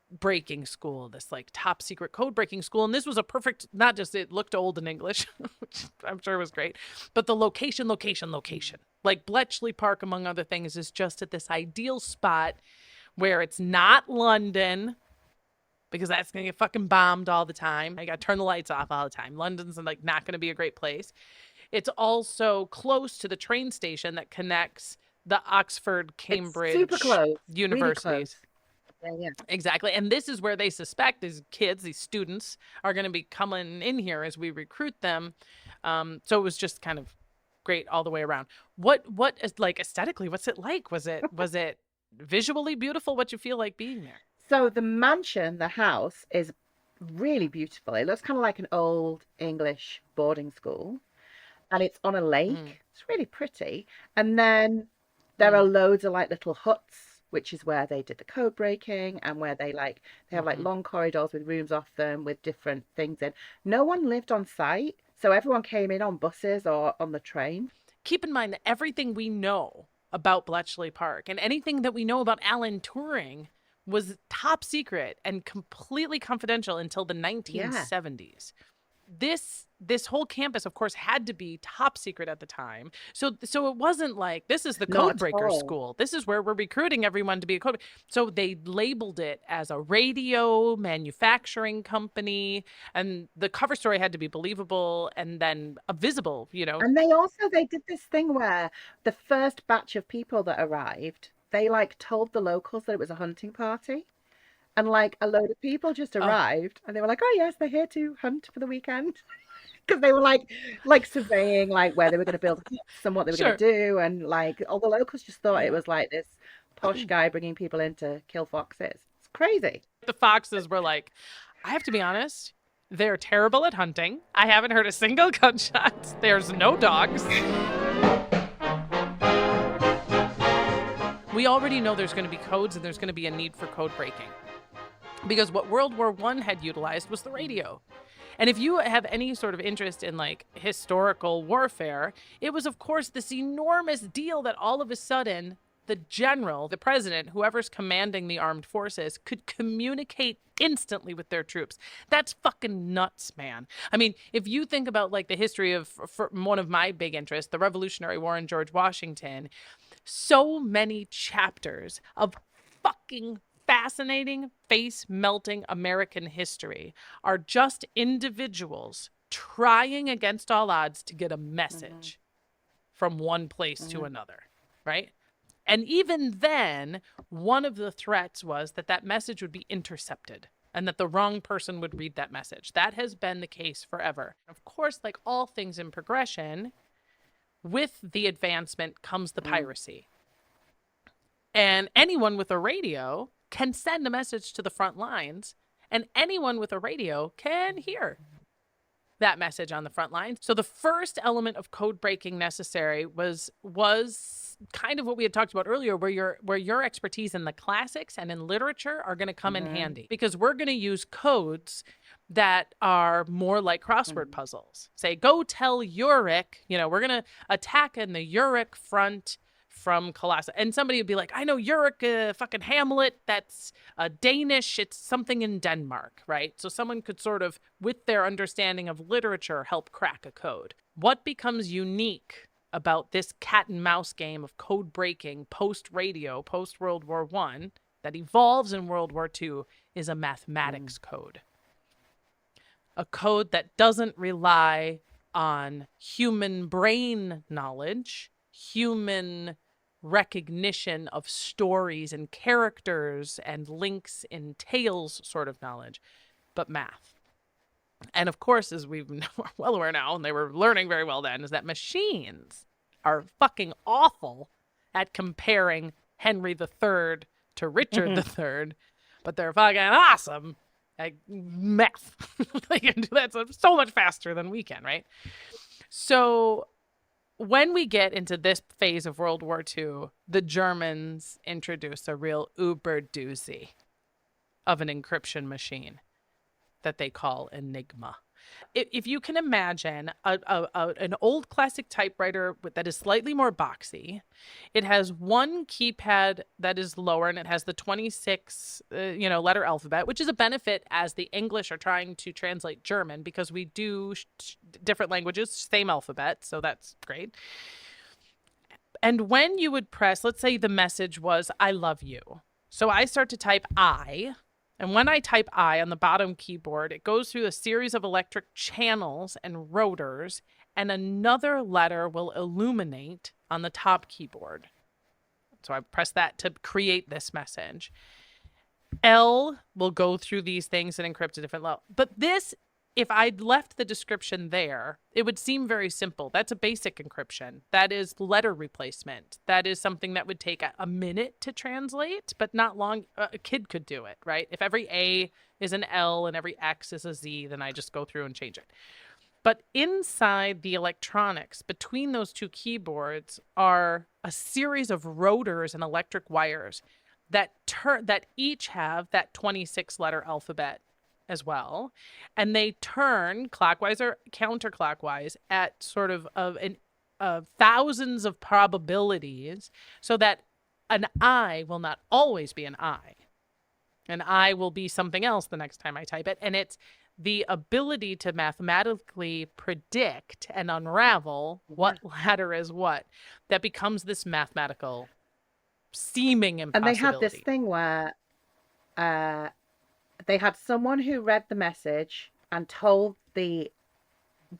breaking school, this like top secret code breaking school. And this was a perfect, not just it looked old in English, which I'm sure was great, but the location. Like Bletchley Park, among other things, is just at this ideal spot where it's not London, because that's going to get fucking bombed all the time. I got to turn the lights off all the time. London's like not going to be a great place. It's also close to the train station that connects the Oxford, Cambridge super close. universities. Really close. Yeah. Exactly. And this is where they suspect these kids, these students, are going to be coming in here as we recruit them. So it was just kind of great all the way around. What is, like, aesthetically, what's it like? Was it visually beautiful? What you feel like being there? So the mansion, the house, is really beautiful. It looks kind of like an old English boarding school, and it's on a lake. It's really pretty. And then there are loads of like little huts, which is where they did the code breaking, and where they have like long corridors with rooms off them with different things in. No one lived on site, so everyone came in on buses or on the train. Keep in mind that everything we know about Bletchley Park and anything that we know about Alan Turing was top secret and completely confidential until the 1970s. This whole campus, of course, had to be top secret at the time. So it wasn't like, this is the code breaker school. This is where we're recruiting everyone to be a code. So they labeled it as a radio manufacturing company, and the cover story had to be believable and then visible, you know. And they did this thing where the first batch of people that arrived, they like told the locals that it was a hunting party. And like a load of people just arrived, and they were like, oh yes, they're here to hunt for the weekend. Because they were like surveying like where they were going to build huts and what they were going to do. And like all the locals just thought it was like this posh guy bringing people in to kill foxes. It's crazy. The foxes were like, I have to be honest, they're terrible at hunting. I haven't heard a single gunshot. There's no dogs. We already know there's going to be codes and there's going to be a need for code breaking. Because what World War I had utilized was the radio. And if you have any sort of interest in like historical warfare, it was, of course, this enormous deal that all of a sudden the general, the president, whoever's commanding the armed forces, could communicate instantly with their troops. That's fucking nuts, man. I mean, if you think about like the history of one of my big interests, the Revolutionary War and George Washington, so many chapters of fucking fascinating, face-melting American history are just individuals trying against all odds to get a message from one place to another, right? And even then, one of the threats was that message would be intercepted and that the wrong person would read that message. That has been the case forever. Of course, like all things in progression, with the advancement comes the piracy. And anyone with a radio can send a message to the front lines, and anyone with a radio can hear that message on the front lines. So the first element of code breaking necessary was kind of what we had talked about earlier, where your expertise in the classics and in literature are going to come in handy, because we're going to use codes that are more like crossword puzzles. Say, go tell Uric, we're going to attack in the Uric front from Colossus. And somebody would be like, I know Uric, fucking Hamlet, that's Danish, it's something in Denmark, right? So someone could sort of, with their understanding of literature, help crack a code. What becomes unique about this cat and mouse game of code breaking post-radio, post-World War I, that evolves in World War II, is a mathematics code. A code that doesn't rely on human brain knowledge, human recognition of stories and characters and links in tales sort of knowledge, but math. And of course, as we've well aware now, and they were learning very well then, is that machines are fucking awful at comparing Henry III to Richard III, but they're fucking awesome at math. They can do that so much faster than we can, right? So when we get into this phase of World War II, the Germans introduce a real uber doozy of an encryption machine that they call ENIGMA. If you can imagine an old classic typewriter that is slightly more boxy, it has one keypad that is lower and it has the 26 letter alphabet, which is a benefit as the English are trying to translate German, because we do different languages, same alphabet, so that's great. And when you would press, let's say the message was, I love you. So I start to type I. And when I type I on the bottom keyboard, it goes through a series of electric channels and rotors, and another letter will illuminate on the top keyboard. So I press that to create this message. L will go through these things and encrypt a different level. But this, if I'd left the description there, it would seem very simple. That's a basic encryption. That is letter replacement. That is something that would take a minute to translate, but not long. A kid could do it, right? If every A is an L and every X is a Z, then I just go through and change it. But inside the electronics, between those two keyboards, are a series of rotors and electric wires that each have that 26-letter alphabet as well, and they turn clockwise or counterclockwise at sort of thousands of probabilities, so that an I will not always be an I. An I will be something else the next time I type it, and it's the ability to mathematically predict and unravel what letter is what that becomes this mathematical seeming impossibility. And they had this thing where they had someone who read the message and told the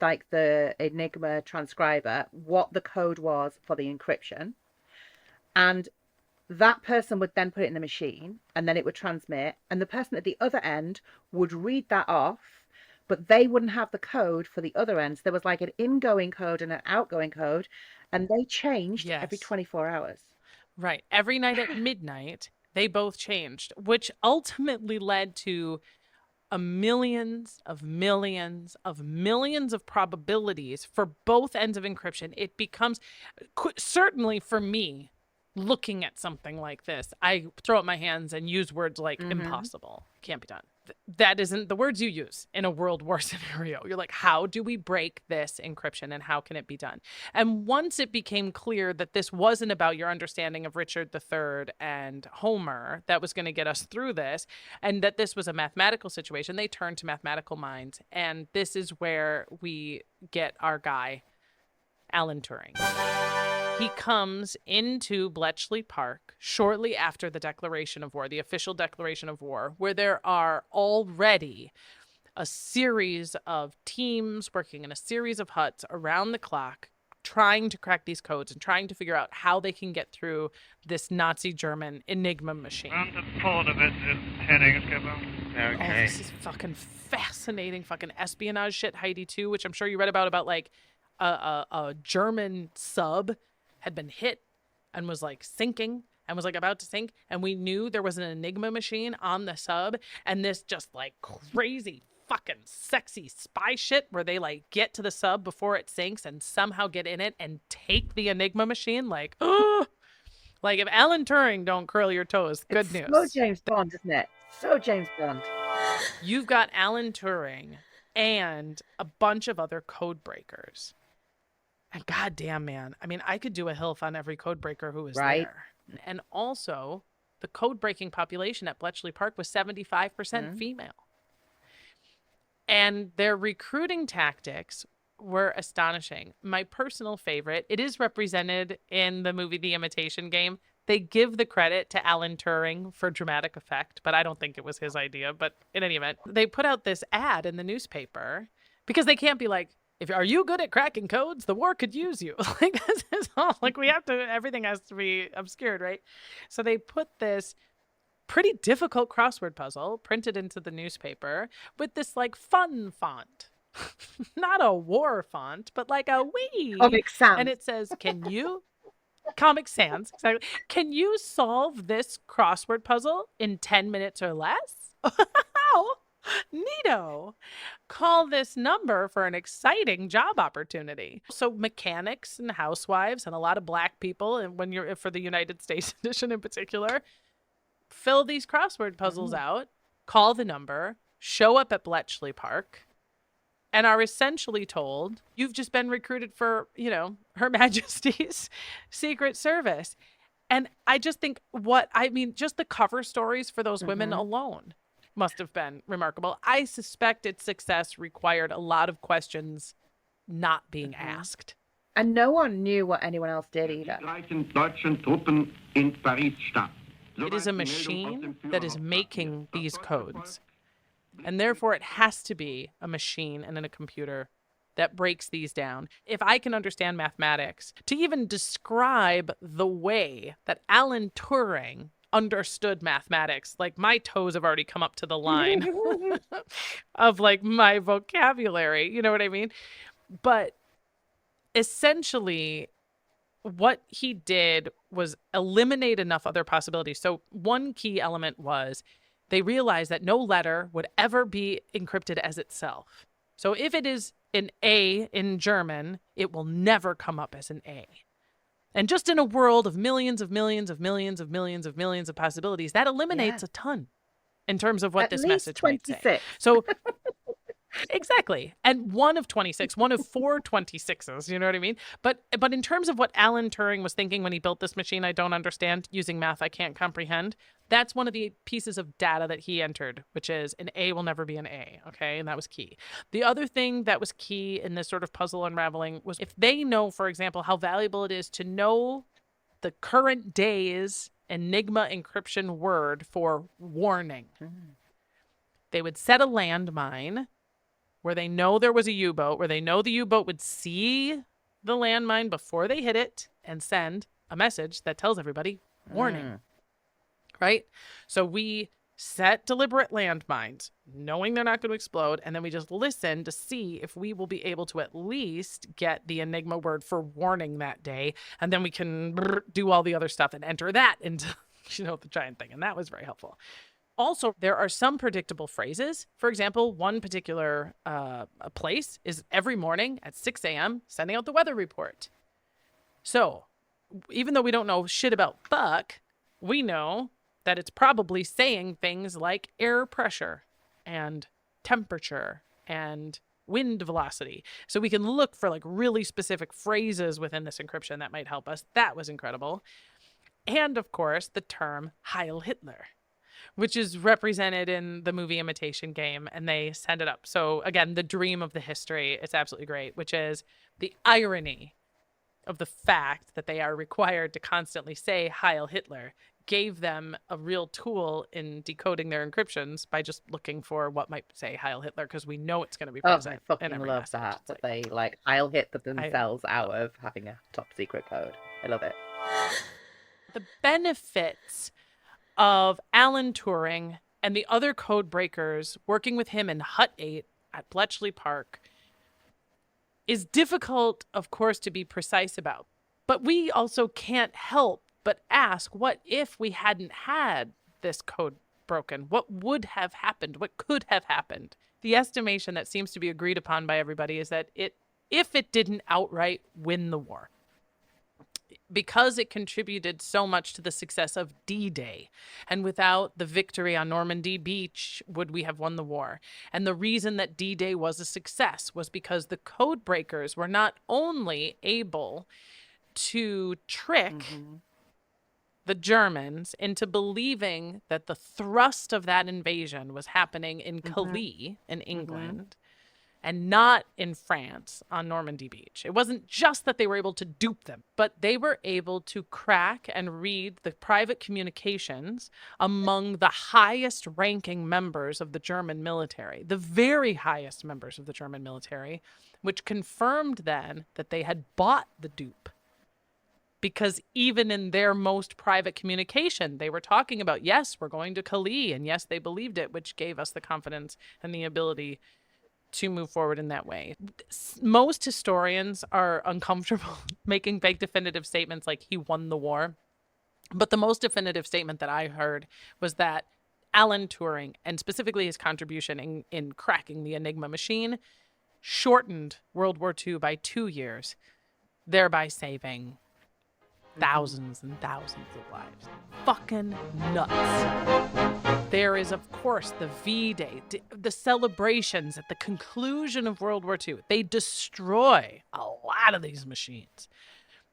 ENIGMA transcriber what the code was for the encryption. And that person would then put it in the machine, and then it would transmit. And the person at the other end would read that off, but they wouldn't have the code for the other end. So there was like an ingoing code and an outgoing code, and they changed every 24 hours. Right. Every night at midnight, they both changed, which ultimately led to millions of probabilities for both ends of encryption. It becomes, certainly for me, looking at something like this, I throw up my hands and use words like impossible. Can't be done. That isn't the words you use in a World War scenario. You're like, how do we break this encryption and how can it be done? And once it became clear that this wasn't about your understanding of Richard III and Homer that was going to get us through this, and that this was a mathematical situation, they turned to mathematical minds. And this is where we get our guy, Alan Turing. He comes into Bletchley Park shortly after the declaration of war, the official declaration of war, where there are already a series of teams working in a series of huts around the clock, trying to crack these codes and trying to figure out how they can get through this Nazi German ENIGMA machine. Around the port of it, heading, Skipper. Okay. Oh, this is fucking fascinating fucking espionage shit, Heidi, too, which I'm sure you read about like a German sub had been hit and was like sinking and was like about to sink, and we knew there was an ENIGMA machine on the sub, and this just like crazy fucking sexy spy shit where they like get to the sub before it sinks and somehow get in it and take the ENIGMA machine. Like, oh, like if Alan Turing don't curl your toes, good news. So James Bond, isn't it? So James Bond. You've got Alan Turing and a bunch of other code breakers. And goddamn, man, I mean, I could do a HILF on every code breaker who was there. And also, the code breaking population at Bletchley Park was 75% female. And their recruiting tactics were astonishing. My personal favorite, it is represented in the movie The Imitation Game. They give the credit to Alan Turing for dramatic effect, but I don't think it was his idea. But in any event, they put out this ad in the newspaper because they can't be like, are you good at cracking codes? The war could use you. Like, this is all, like, everything has to be obscured, right? So they put this pretty difficult crossword puzzle printed into the newspaper with this, like, fun font. Not a war font, but like a wee. Comic Sans. And it says, Comic Sans, exactly. Can you solve this crossword puzzle in 10 minutes or less? Wow, neato. Call this number for an exciting job opportunity. So mechanics and housewives and a lot of Black people, and when you're for the United States edition in particular, fill these crossword puzzles out, call the number, show up at Bletchley Park, and are essentially told, you've just been recruited for, Her Majesty's Secret Service. And I just think just the cover stories for those women alone must have been remarkable. I suspect its success required a lot of questions not being asked. And no one knew what anyone else did either. It is a machine that is making these codes. And therefore, it has to be a machine and in a computer that breaks these down. If I can understand mathematics, to even describe the way that Alan Turing understood mathematics, like, my toes have already come up to the line of, like, my vocabulary. You know what I mean? But essentially, what he did was eliminate enough other possibilities. So one key element was they realized that no letter would ever be encrypted as itself. So if it is an A in German, it will never come up as an A. And just in a world of millions of millions of millions of millions of millions of possibilities, that eliminates a ton in terms of what this message might say. So exactly. And one of 26, one of 4 26s, you know what I mean? But in terms of what Alan Turing was thinking when he built this machine, I don't understand. Using math, I can't comprehend. That's one of the pieces of data that he entered, which is an A will never be an A, okay? And that was key. The other thing that was key in this sort of puzzle unraveling was if they know, for example, how valuable it is to know the current day's ENIGMA encryption word for warning, they would set a landmine where they know there was a U-boat, where they know the U-boat would see the landmine before they hit it and send a message that tells everybody, warning, right? So we set deliberate landmines, knowing they're not going to explode, and then we just listen to see if we will be able to at least get the ENIGMA word for warning that day, and then we can do all the other stuff and enter that into, the giant thing, and that was very helpful. Also, there are some predictable phrases. For example, one particular place is every morning at 6 a.m. sending out the weather report. So even though we don't know shit about fuck, we know that it's probably saying things like air pressure and temperature and wind velocity. So we can look for like really specific phrases within this encryption that might help us. That was incredible. And of course, the term Heil Hitler, which is represented in the movie Imitation Game, and they send it up. So again, the dream of the history, it's absolutely great, which is the irony of the fact that they are required to constantly say Heil Hitler gave them a real tool in decoding their encryptions by just looking for what might say Heil Hitler, because we know it's going to be present. I fucking love that they like Heil Hitler themselves out of having a top secret code. I love it. The benefits of Alan Turing and the other code breakers working with him in Hut 8 at Bletchley Park is difficult, of course, to be precise about. But we also can't help but ask, what if we hadn't had this code broken? What would have happened? What could have happened? The estimation that seems to be agreed upon by everybody is that if it didn't outright win the war, because it contributed so much to the success of D-Day. And without the victory on Normandy Beach, would we have won the war? And the reason that D-Day was a success was because the code breakers were not only able to trick the Germans into believing that the thrust of that invasion was happening in Calais in England and not in France on Normandy Beach. It wasn't just that they were able to dupe them, but they were able to crack and read the private communications among the highest ranking members of the German military, the very highest members of the German military, which confirmed then that they had bought the dupe. Because even in their most private communication, they were talking about, yes, we're going to Calais, and yes, they believed it, which gave us the confidence and the ability to move forward in that way. Most historians are uncomfortable making big definitive statements like he won the war. But the most definitive statement that I heard was that Alan Turing, and specifically his contribution in cracking the ENIGMA machine, shortened World War II by 2 years, thereby saving thousands and thousands of lives. Fucking nuts. There is, of course, the V-Day, the celebrations at the conclusion of World War II. They destroy a lot of these machines.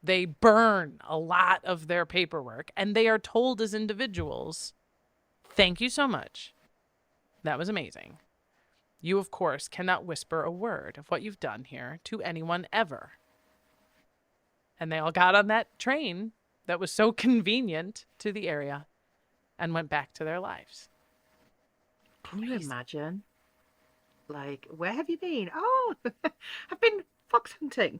They burn a lot of their paperwork, and they are told as individuals, thank you so much. That was amazing. You, of course, cannot whisper a word of what you've done here to anyone ever. And they all got on that train that was so convenient to the area and went back to their lives. Can you imagine? Like, where have you been? Oh, I've been fox hunting.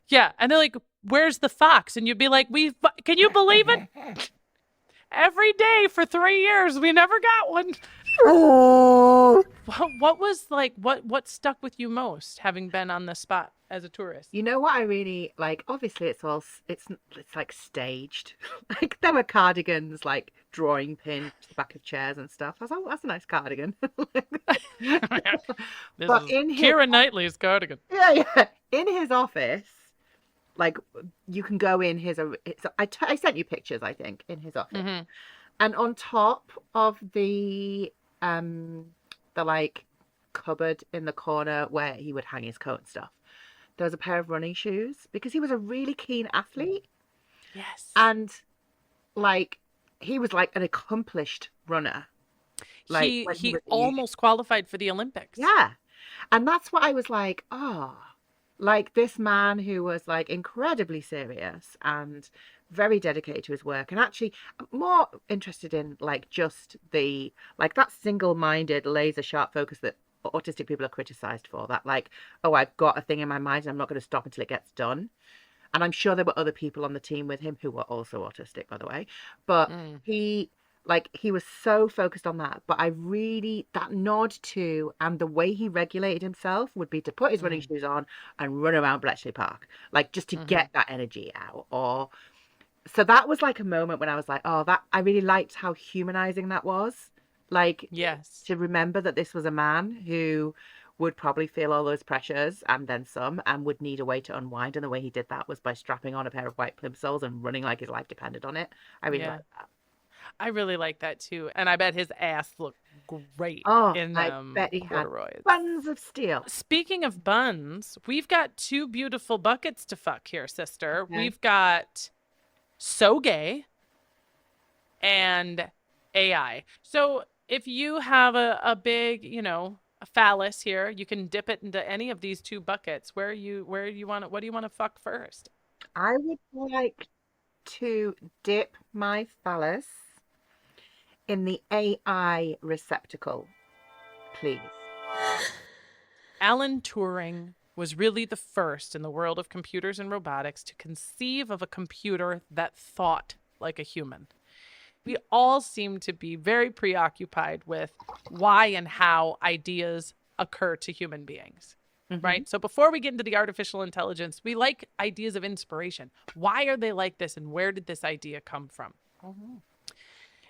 Yeah, and they're like, where's the fox? And you'd be like, can you believe it? Every day for 3 years, we never got one. What was like, what stuck with you most, having been on the spot as a tourist? You know what I really like? Obviously, it's like staged. Like there were cardigans, like drawing pinned to the back of chairs and stuff. I was like, oh, that's a nice cardigan. This But is in his, Keira Knightley's cardigan. yeah, in his office, like you can go in his. I sent you pictures, I think, in his office, and on top of the like cupboard in the corner where he would hang his coat and stuff, there was a pair of running shoes because he was a really keen athlete. Yes. And like he was like an accomplished runner. Like he almost qualified for the Olympics. Yeah. And that's what I was like, oh, like this man who was like incredibly serious and very dedicated to his work, and actually more interested in like just the like that single-minded laser sharp focus that autistic people are criticized for, that like, oh, I've got a thing in my mind and I'm not going to stop until it gets done. And I'm sure there were other people on the team with him who were also autistic, by the way, but he was so focused on that. But I really, that nod to, and the way he regulated himself would be to put his running shoes on and run around Bletchley Park, like just to get that energy out. Or so that was like a moment when I was like, oh, that I really liked how humanizing that was. Like, yes, to remember that this was a man who would probably feel all those pressures and then some, and would need a way to unwind. And the way he did that was by strapping on a pair of white plimsolls and running like his life depended on it. I really like that. I really like that too. And I bet his ass looked great in them. I bet he corduroys. had buns of steel. Speaking of buns, we've got two beautiful buckets to fuck here, sister. Okay. We've got So Gay and AI. So if you have a big, a phallus here, you can dip it into any of these two buckets. What do you want to fuck first? I would like to dip my phallus in the AI receptacle, please. Alan Turing was really the first in the world of computers and robotics to conceive of a computer that thought like a human. We all seem to be very preoccupied with why and how ideas occur to human beings, right? So before we get into the artificial intelligence, we like ideas of inspiration. Why are they like this, and where did this idea come from?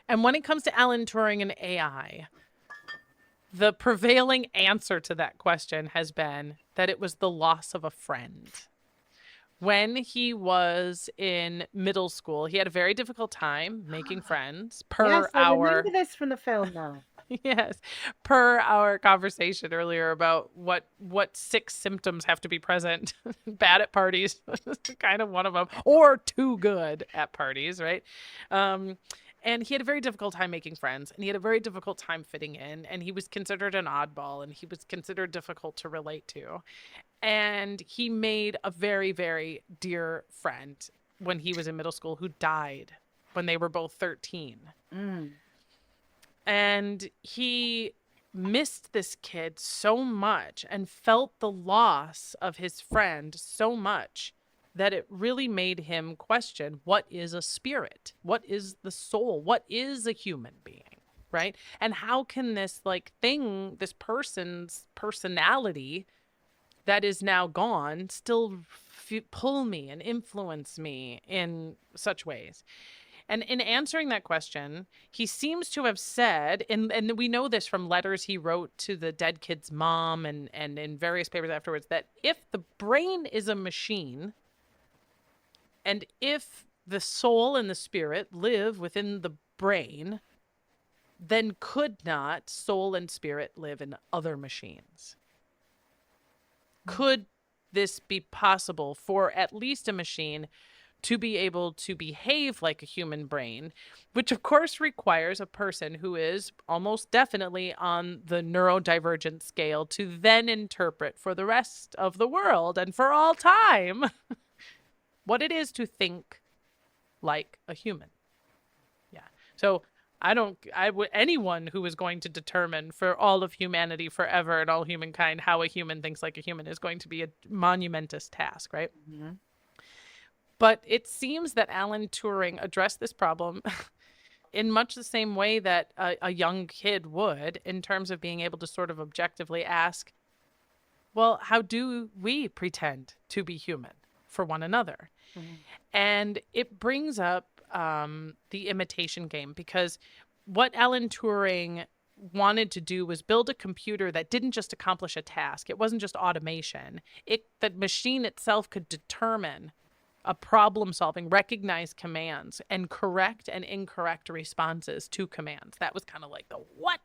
And when it comes to Alan Turing and AI, the prevailing answer to that question has been that it was the loss of a friend. when he was in middle school, he had a very difficult time making friends per Yes, I our remember this from the film now. yes, per our conversation earlier about what 6 symptoms have to be present. Bad at parties, kind of one of them, or too good at parties, right? And he had a very difficult time making friends, and he had a very difficult time fitting in, and he was considered an oddball, and he was considered difficult to relate to. And he made a very, very dear friend when he was in middle school who died when they were both 13. And he missed this kid so much and felt the loss of his friend so much that it really made him question, what is a spirit? What is the soul? What is a human being, right? And how can this thing, this person's personality that is now gone, still pull me and influence me in such ways? And in answering that question, he seems to have said, and we know this from letters he wrote to the dead kid's mom and in various papers afterwards, that if the brain is a machine, and if the soul and the spirit live within the brain, then could not soul and spirit live in other machines? Could this be possible for at least a machine to be able to behave like a human brain, which of course requires a person who is almost definitely on the neurodivergent scale to then interpret for the rest of the world and for all time what it is to think like a human. Yeah. So anyone who is going to determine for all of humanity forever and all humankind how a human thinks like a human is going to be a monumentous task, right? Mm-hmm. But it seems that Alan Turing addressed this problem in much the same way that a young kid would, in terms of being able to sort of objectively ask, well, how do we pretend to be human for one another? Mm-hmm. And it brings up the imitation game, because what Alan Turing wanted to do was build a computer that didn't just accomplish a task. It wasn't just automation. The machine itself could determine a problem solving, recognize commands, and correct and incorrect responses to commands. That was kind of like the what?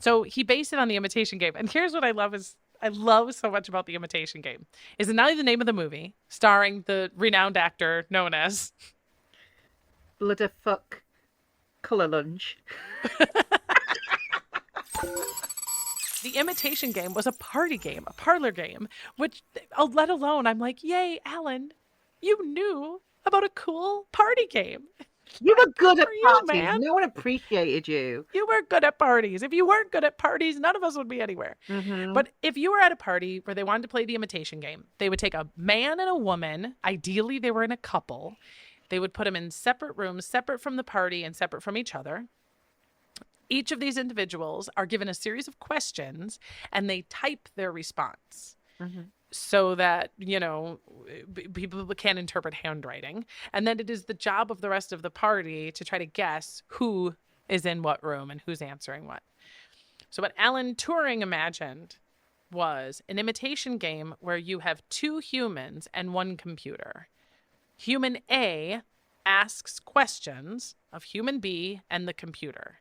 So he based it on the imitation game. And here's what I love so much about the imitation game is not only the name of the movie, starring the renowned actor known as Bloody Fuck Colour Lunch. The imitation game was a party game, a parlor game, which, let alone, I'm like, yay, Alan, you knew about a cool party game. You were good at parties. Man. No one appreciated you. You were good at parties. If you weren't good at parties, none of us would be anywhere. Mm-hmm. But if you were at a party where they wanted to play the imitation game, they would take a man and a woman. Ideally, they were in a couple. They would put them in separate rooms, separate from the party and separate from each other. Each of these individuals are given a series of questions, and they type their response. Mm-hmm. So that, people can interpret handwriting. And then it is the job of the rest of the party to try to guess who is in what room and who's answering what. So what Alan Turing imagined was an imitation game where you have 2 humans and 1 computer. Human A asks questions of human B and the computer.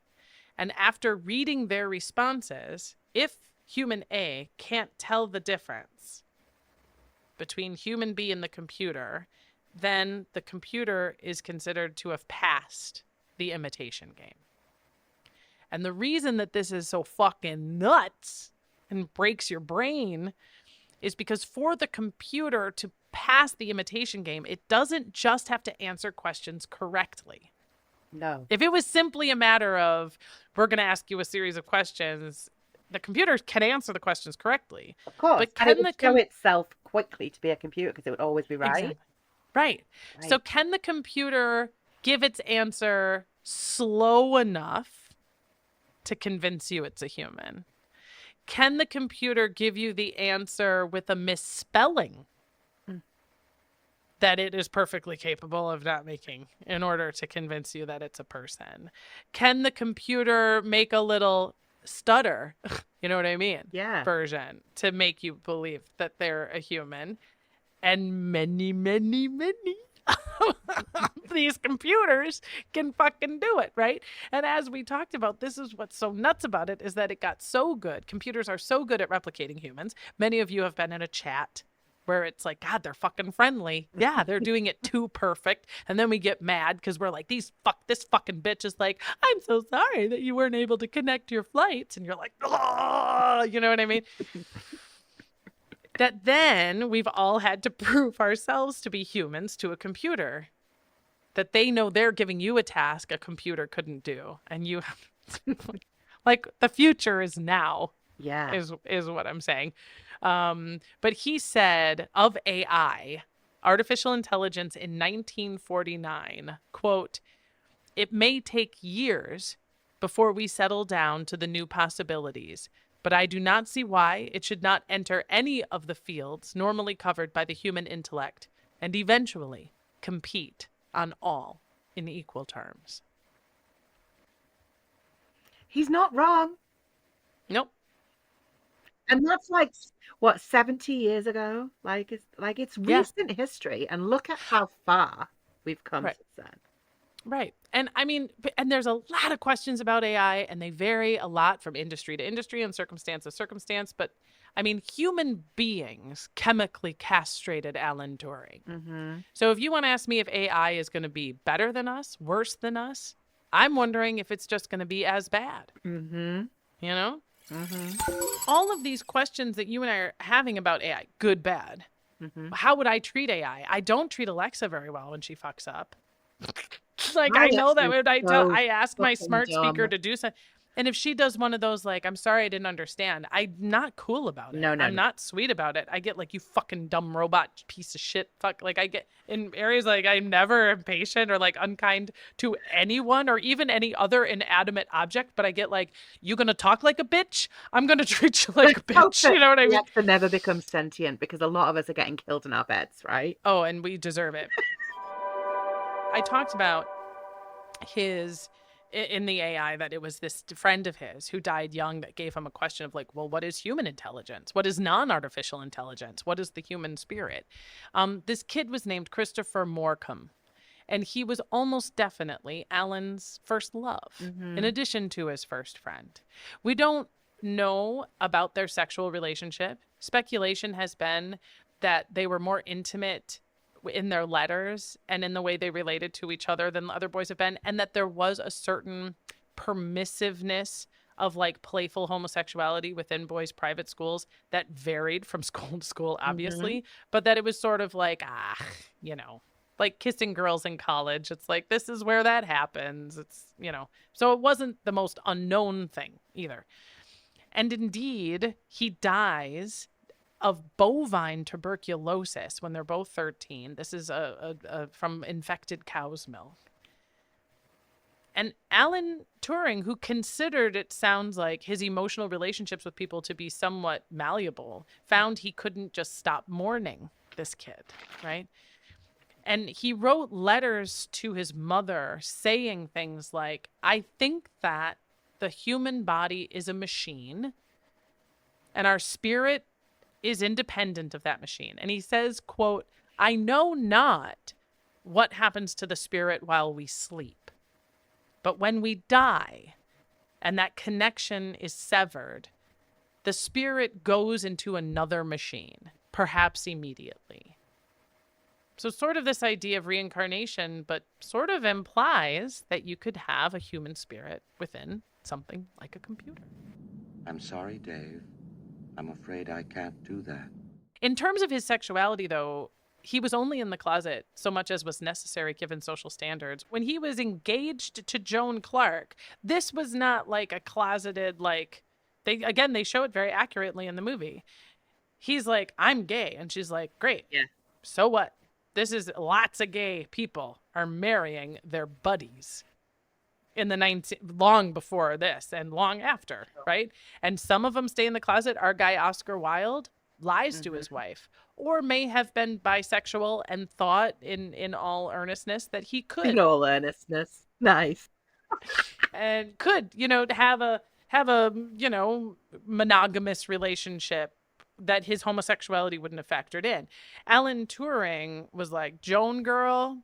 And after reading their responses, if human A can't tell the difference between human B and the computer, then the computer is considered to have passed the imitation game. And the reason that this is so fucking nuts and breaks your brain is because for the computer to pass the imitation game, it doesn't just have to answer questions correctly. No. If it was simply a matter of, we're going to ask you a series of questions, the computer can answer the questions correctly. Of course. But and it would show itself quickly to be a computer because it would always be right. Exactly. Right. So can the computer give its answer slow enough to convince you it's a human? Can the computer give you the answer with a misspelling that it is perfectly capable of not making in order to convince you that it's a person? Can the computer make a little stutter, you know what I mean? Yeah. Version to make you believe that they're a human? And many, many, many these computers can fucking do it, right? And as we talked about, this is what's so nuts about it, is that it got so good. Computers are so good at replicating humans. Many of you have been in a chat where it's like, God, they're fucking friendly. Yeah, they're doing it too perfect. And then we get mad because we're like, this fucking bitch is like, I'm so sorry that you weren't able to connect your flights. And you're like, oh, you know what I mean? That then we've all had to prove ourselves to be humans to a computer. That they know they're giving you a task a computer couldn't do. And you have, like, the future is now. Yeah. Is what I'm saying. But he said of AI, artificial intelligence in 1949, quote, "It may take years before we settle down to the new possibilities, but I do not see why it should not enter any of the fields normally covered by the human intellect and eventually compete on all in equal terms." He's not wrong. Nope. And that's like, what, 70 years ago? It's recent history, and look at how far we've come since then. Right. And I mean, and there's a lot of questions about AI, and they vary a lot from industry to industry and circumstance to circumstance. But I mean, human beings chemically castrated Alan Turing. Mm-hmm. So if you want to ask me if AI is going to be better than us, worse than us, I'm wondering if it's just going to be as bad. Mm-hmm. You know? Mm-hmm. All of these questions that you and I are having about AI, good, bad. Mm-hmm. How would I treat AI? I don't treat Alexa very well when she fucks up. Like, I know that when I ask my smart speaker to do something, and if she does one of those, like, I'm sorry, I didn't understand, I'm not cool about it. I'm not sweet about it. I get like, you fucking dumb robot piece of shit. Fuck. Like, I get in areas like I'm never impatient or like unkind to anyone or even any other inanimate object, but I get like, you gonna talk like a bitch? I'm gonna treat you like a bitch. You know what I mean? To never become sentient, because a lot of us are getting killed in our beds, right? Oh, and we deserve it. I talked about in the AI that it was this friend of his who died young that gave him a question of like, well, what is human intelligence? What is non-artificial intelligence? What is the human spirit? This kid was named Christopher Morecambe, and he was almost definitely Alan's first love, in addition to his first friend. We don't know about their sexual relationship. Speculation has been that they were more intimate in their letters and in the way they related to each other than the other boys have been, and that there was a certain permissiveness of like playful homosexuality within boys' private schools that varied from school to school, obviously, but that it was sort of like, you know, like kissing girls in college. It's like, this is where that happens. It's, you know, so it wasn't the most unknown thing either. And indeed, he dies of bovine tuberculosis when they're both 13. This is from infected cow's milk. And Alan Turing, who considered, it sounds like, his emotional relationships with people to be somewhat malleable, found he couldn't just stop mourning this kid, right? And he wrote letters to his mother saying things like, I think that the human body is a machine and our spirit is independent of that machine. And he says, quote, I know not what happens to the spirit while we sleep, but when we die and that connection is severed, the spirit goes into another machine, perhaps immediately. So sort of this idea of reincarnation, but sort of implies that you could have a human spirit within something like a computer. I'm sorry, Dave. I'm afraid I can't do that. In terms of his sexuality, though, he was only in the closet so much as was necessary given social standards. When he was engaged to Joan Clark, this was not like a closeted, like, they show it very accurately in the movie. He's like, I'm gay. And she's like, great. Yeah. So what? This is lots of gay people are marrying their buddies in the long before this and long after, right? And some of them stay in the closet. Our guy Oscar Wilde lies to his wife, or may have been bisexual and thought in all earnestness that he could. In all earnestness, nice. And could, have a monogamous relationship that his homosexuality wouldn't have factored in. Alan Turing was like, Joan girl,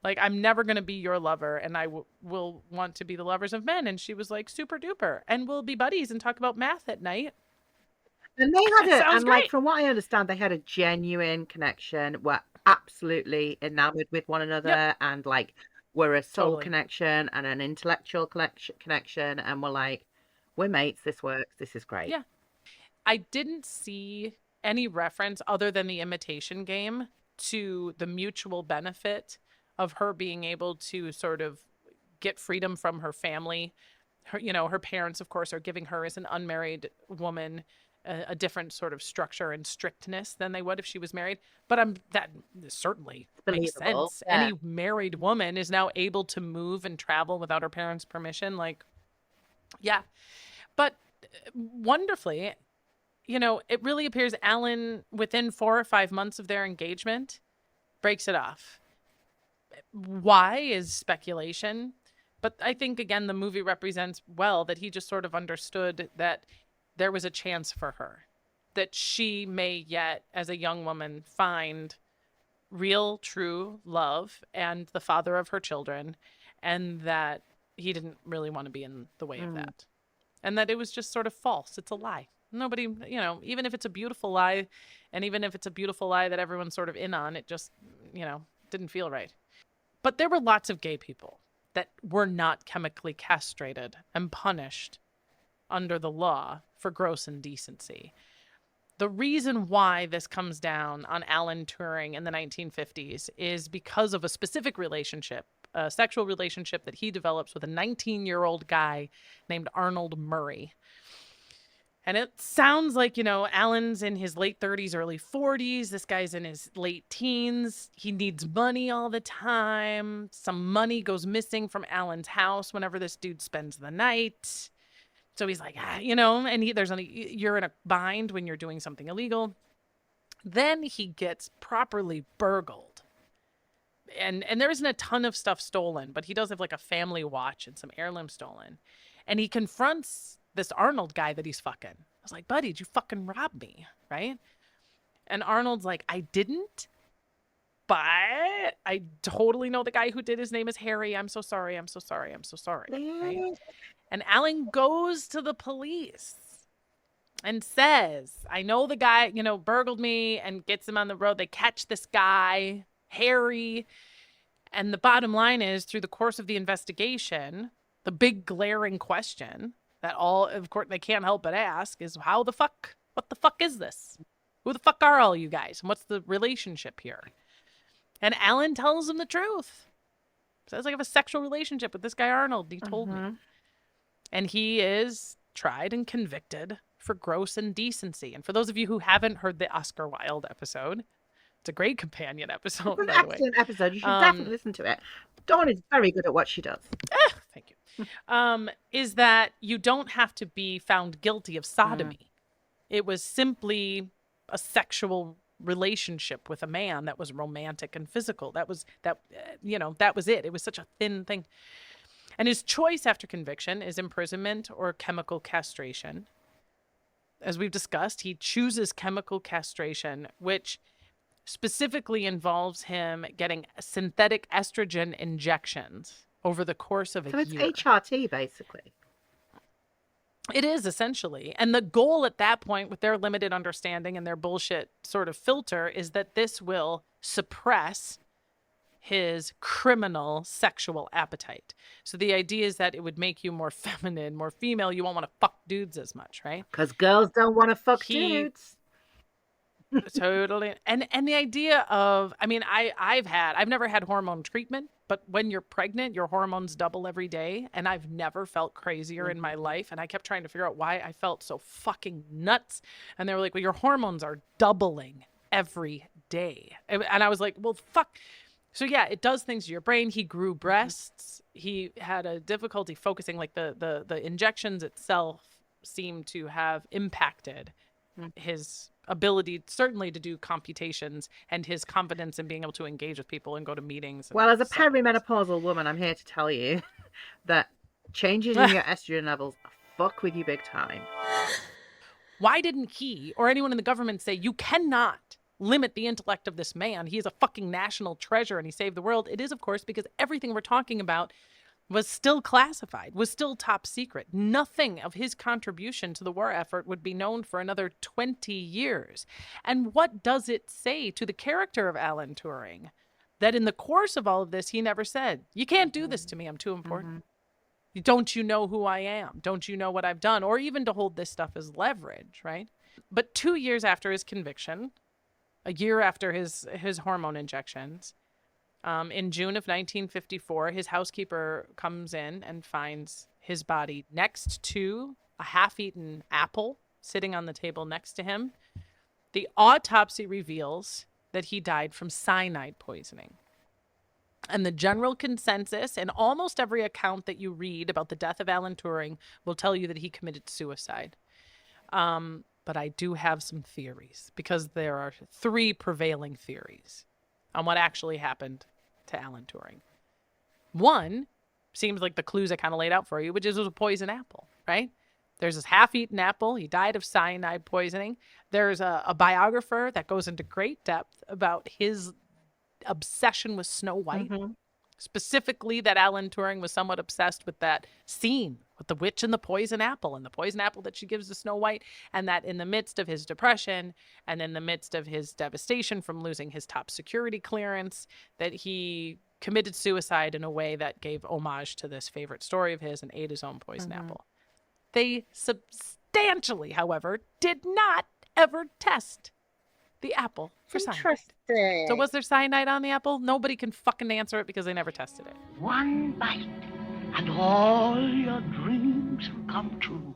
like, I'm never going to be your lover, and I will want to be the lovers of men. And she was like, super duper. And we'll be buddies and talk about math at night. And they had Sounds like, great. from what I understand, they had a genuine connection, were absolutely enamored with one another, and like were a soul connection and an intellectual connection, and were like, we're mates, this works, this is great. Yeah. I didn't see any reference other than the Imitation Game to the mutual benefit of her being able to sort of get freedom from her family. Her, you know, her parents, of course, are giving her as an unmarried woman a different sort of structure and strictness than they would if she was married. But that certainly makes sense. Yeah. Any married woman is now able to move and travel without her parents' permission. Like, yeah. But wonderfully, you know, it really appears Alan, within 4 or 5 months of their engagement, breaks it off. Why is speculation. But I think, again, the movie represents well that he just sort of understood that there was a chance for her, that she may yet, as a young woman, find real, true love and the father of her children, and that he didn't really want to be in the way of that. And that it was just sort of false. It's a lie. Nobody, you know, even if it's a beautiful lie, and even if it's a beautiful lie that everyone's sort of in on, it just, you know, didn't feel right. But there were lots of gay people that were not chemically castrated and punished under the law for gross indecency. The reason why this comes down on Alan Turing in the 1950s is because of a specific relationship, a sexual relationship that he develops with a 19-year-old guy named Arnold Murray. And it sounds like, you know, Alan's in his late 30s, early 40s. This guy's in his late teens. He needs money all the time. Some money goes missing from Alan's house whenever this dude spends the night. So he's like, you know, and you're in a bind when you're doing something illegal. Then he gets properly burgled. And there isn't a ton of stuff stolen, but he does have like a family watch and some heirlooms stolen. And he confronts this Arnold guy that he's fucking. I was like, buddy, did you fucking rob me? Right? And Arnold's like, I didn't, but I totally know the guy who did. His name is Harry. I'm so sorry. I'm so sorry. I'm so sorry. Right? And Alan goes to the police and says, I know the guy, you know, burgled me, and gets him on the road. They catch this guy, Harry. And the bottom line is, through the course of the investigation, the big glaring question that all, of course, they can't help but ask is, what the fuck is this? Who the fuck are all you guys? And what's the relationship here? And Alan tells them the truth. Says, I have a sexual relationship with this guy Arnold. He told me. And he is tried and convicted for gross indecency. And for those of you who haven't heard the Oscar Wilde episode, it's a great companion episode, It's by an the way. excellent episode. You should definitely listen to it. Dawn is very good at what she does. Thank you. Is that you don't have to be found guilty of sodomy. It was simply a sexual relationship with a man that was romantic and physical. That was it. It was such a thin thing. And his choice after conviction is imprisonment or chemical castration. As we've discussed, he chooses chemical castration, which specifically involves him getting synthetic estrogen injections over the course of a year. So it's HRT, basically. It is, essentially. And the goal at that point, with their limited understanding and their bullshit sort of filter, is that this will suppress his criminal sexual appetite. So the idea is that it would make you more feminine, more female. You won't want to fuck dudes as much, right? Because girls don't want to fuck dudes. Totally. And the idea of, I mean, I've never had hormone treatment, but when you're pregnant, your hormones double every day. And I've never felt crazier in my life. And I kept trying to figure out why I felt so fucking nuts. And they were like, well, your hormones are doubling every day. And I was like, well, fuck. So yeah, it does things to your brain. He grew breasts. He had a difficulty focusing, like the injections itself seemed to have impacted his ability, certainly, to do computations and his confidence in being able to engage with people and go to meetings. Well, as a perimenopausal woman, I'm here to tell you that changes in your estrogen levels fuck with you big time. Why didn't he or anyone in the government say, you cannot limit the intellect of this man? He is a fucking national treasure and he saved the world. It is, of course, because everything we're talking about was still classified, was still top secret. Nothing of his contribution to the war effort would be known for another 20 years. And what does it say to the character of Alan Turing that in the course of all of this, he never said, you can't do this to me, I'm too important. Don't you know who I am? Don't you know what I've done? Or even to hold this stuff as leverage, right? But 2 years after his conviction, a year after his hormone injections, in June of 1954, his housekeeper comes in and finds his body next to a half-eaten apple sitting on the table next to him. The autopsy reveals that he died from cyanide poisoning. And the general consensus, and almost every account that you read about the death of Alan Turing will tell you that he committed suicide. But I do have some theories, because there are 3 prevailing theories on what actually happened to Alan Turing. One seems like the clues I kind of laid out for you, which is it was a poison apple, right? There's this half-eaten apple. He died of cyanide poisoning. There's a biographer that goes into great depth about his obsession with Snow White. Specifically that Alan Turing was somewhat obsessed with that scene with the witch and the poison apple that she gives to Snow White, and that in the midst of his depression and in the midst of his devastation from losing his top security clearance, that he committed suicide in a way that gave homage to this favorite story of his and ate his own poison apple. They substantially, however, did not ever test the apple for cyanide. Interesting. So was there cyanide on the apple? Nobody can fucking answer it because they never tested it. One bite, and all your dreams will come true.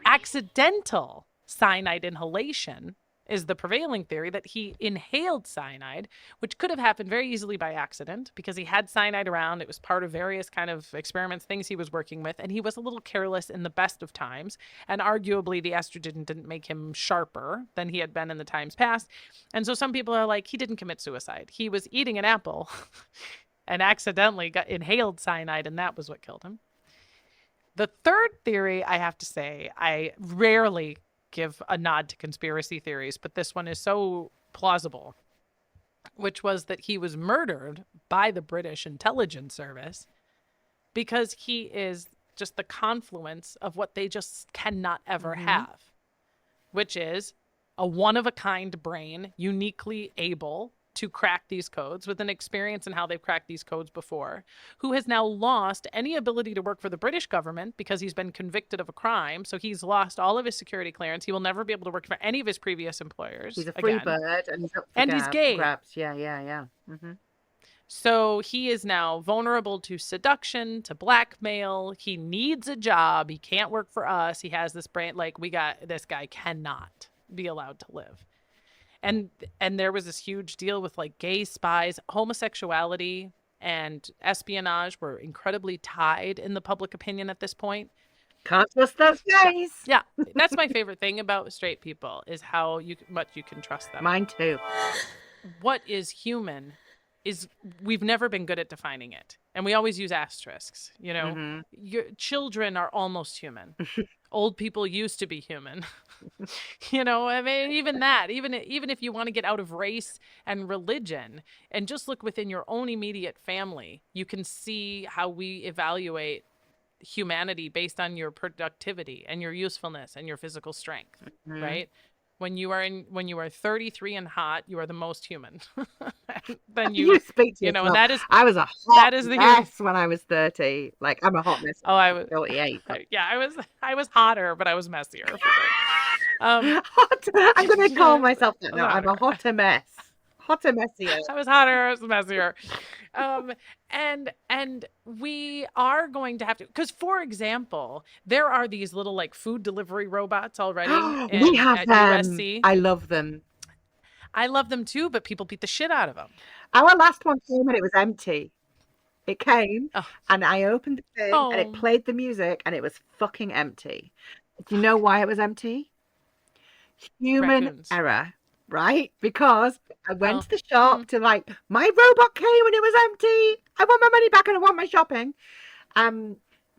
Accidental cyanide inhalation is the prevailing theory, that he inhaled cyanide, which could have happened very easily by accident because he had cyanide around. It was part of various kind of experiments, things he was working with, and he was a little careless in the best of times. And arguably the estrogen didn't make him sharper than he had been in the times past. And so some people are like, he didn't commit suicide. He was eating an apple and accidentally inhaled cyanide, and that was what killed him. The third theory, I have to say, I rarely give a nod to conspiracy theories, but this one is so plausible, which was that he was murdered by the British intelligence service because he is just the confluence of what they just cannot ever have, which is a one-of-a-kind brain, uniquely able to crack these codes with an experience in how they've cracked these codes before, who has now lost any ability to work for the British government because he's been convicted of a crime. So he's lost all of his security clearance. He will never be able to work for any of his previous employers. He's a free bird and he's gay. Grabs. Yeah. So he is now vulnerable to seduction, to blackmail. He needs a job. He can't work for us. He has this brain, like, this guy cannot be allowed to live. And there was this huge deal with like gay spies. Homosexuality and espionage were incredibly tied in the public opinion at this point. Can't trust those guys. Yeah, that's my favorite thing about straight people is how much you can trust them. Mine too. What is human is we've never been good at defining it. And we always use asterisks, you know. Your children are almost human. Old people used to be human. You know, I mean, even if you want to get out of race and religion and just look within your own immediate family, you can see how we evaluate humanity based on your productivity and your usefulness and your physical strength, right? When you are 33 and hot, you are the most human. Then you speak to yourself. And that is I was a hot mess when I was 30. Like, I'm a hot mess. Oh, I was 38. Yeah, I was hotter, but I was messier. I'm gonna call myself that now. I'm a hotter mess. Hotter, messier. I was hotter, I was messier. And we are going to have to, because for example, there are these little like food delivery robots already. We have at them. USC. I love them. I love them too, but people beat the shit out of them. Our last one came and it was empty. It came and I opened the thing and it played the music and it was fucking empty. Do you know why it was empty? Human Raccoons. error, right? Because I went to the shop to like, my robot came and it was empty. I want my money back and I want my shopping.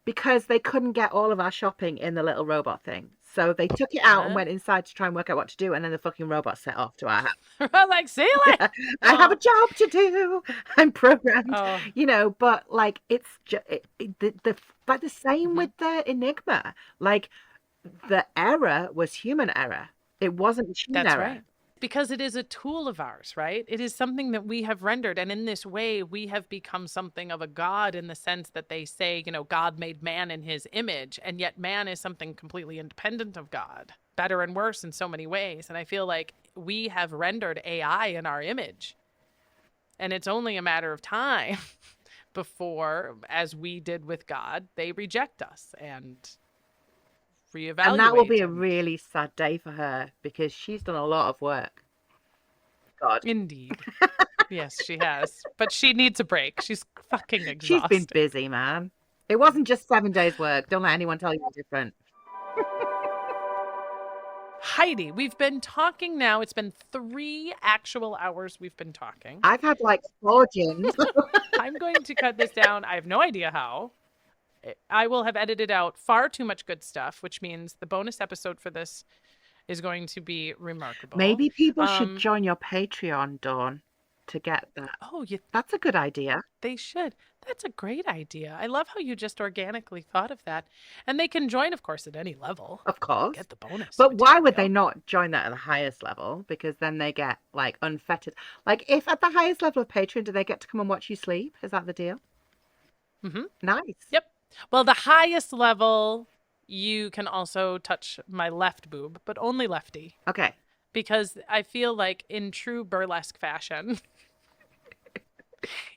Because they couldn't get all of our shopping in the little robot thing. So they took it out and went inside to try and work out what to do, and then the fucking robot set off to our house. Like, see you later. I have a job to do. I'm programmed, but like it's just the same with the Enigma. Like the error was human error. It wasn't machine error. That's right. Because it is a tool of ours, right? It is something that we have rendered. And in this way, we have become something of a god in the sense that they say, God made man in his image. And yet man is something completely independent of God, better and worse in so many ways. And I feel like we have rendered AI in our image. And it's only a matter of time before, as we did with God, they reject us and reevaluate. And that will be a really sad day for her because she's done a lot of work. God. Indeed. Yes, she has. But she needs a break. She's fucking exhausted. She's been busy, man. It wasn't just 7 days work. Don't let anyone tell you different. Heidi, we've been talking now. It's been 3 actual hours we've been talking. I've had like 4 gins. I'm going to cut this down. I have no idea how. I will have edited out far too much good stuff, which means the bonus episode for this is going to be remarkable. Maybe people should join your Patreon, Dawn, to get that. Oh, that's a good idea. They should. That's a great idea. I love how you just organically thought of that. And they can join, of course, at any level. Of course. Get the bonus. But why would they not join that at the highest level? Because then they get like unfettered. Like if at the highest level of Patreon, do they get to come and watch you sleep? Is that the deal? Mm-hmm. Nice. Yep. Well, the highest level, you can also touch my left boob, but only lefty. Okay. Because I feel like in true burlesque fashion,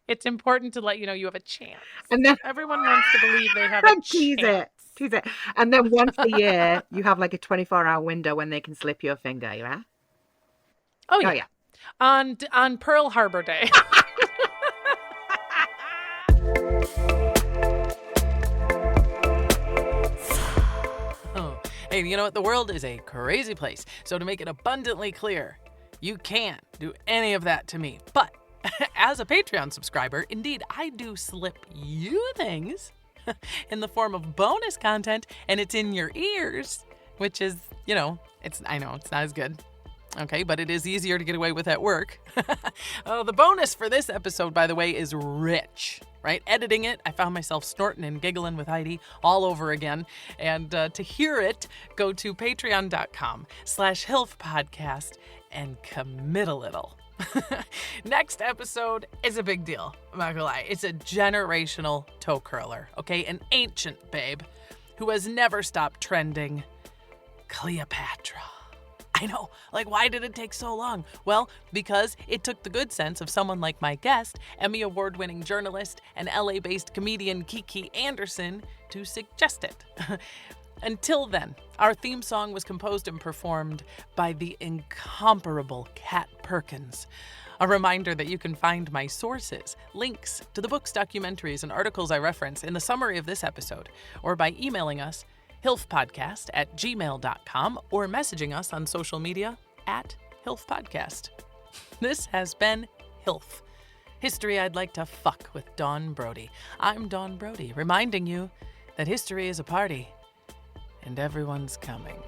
it's important to let you know you have a chance. And then everyone wants to believe they have a tease chance. it. And then once a year, you have like a 24-hour window when they can slip your finger, yeah? Oh, yeah. On Pearl Harbor Day. Hey, you know what? The world is a crazy place. So to make it abundantly clear, you can't do any of that to me. But as a Patreon subscriber, indeed, I do slip you things in the form of bonus content, and it's in your ears, which is, I know it's not as good. Okay, but it is easier to get away with at work. The bonus for this episode, by the way, is rich, right? Editing it, I found myself snorting and giggling with Heidi all over again. And to hear it, go to patreon.com/hilfpodcast and commit a little. Next episode is a big deal. I'm not gonna lie. It's a generational toe curler, okay? An ancient babe who has never stopped trending. Cleopatra. I know, like, why did it take so long? Well, because it took the good sense of someone like my guest, Emmy Award-winning journalist and LA-based comedian Kiki Andersen, to suggest it. Until then, our theme song was composed and performed by the incomparable Kat Perkins. A reminder that you can find my sources, links to the books, documentaries, and articles I reference in the summary of this episode, or by emailing us hilfpodcast@gmail.com or messaging us on social media @hilfpodcast. This has been HILF, History I'd Like to Fuck with Dawn Brody. I'm Dawn Brody, reminding you that history is a party and everyone's coming.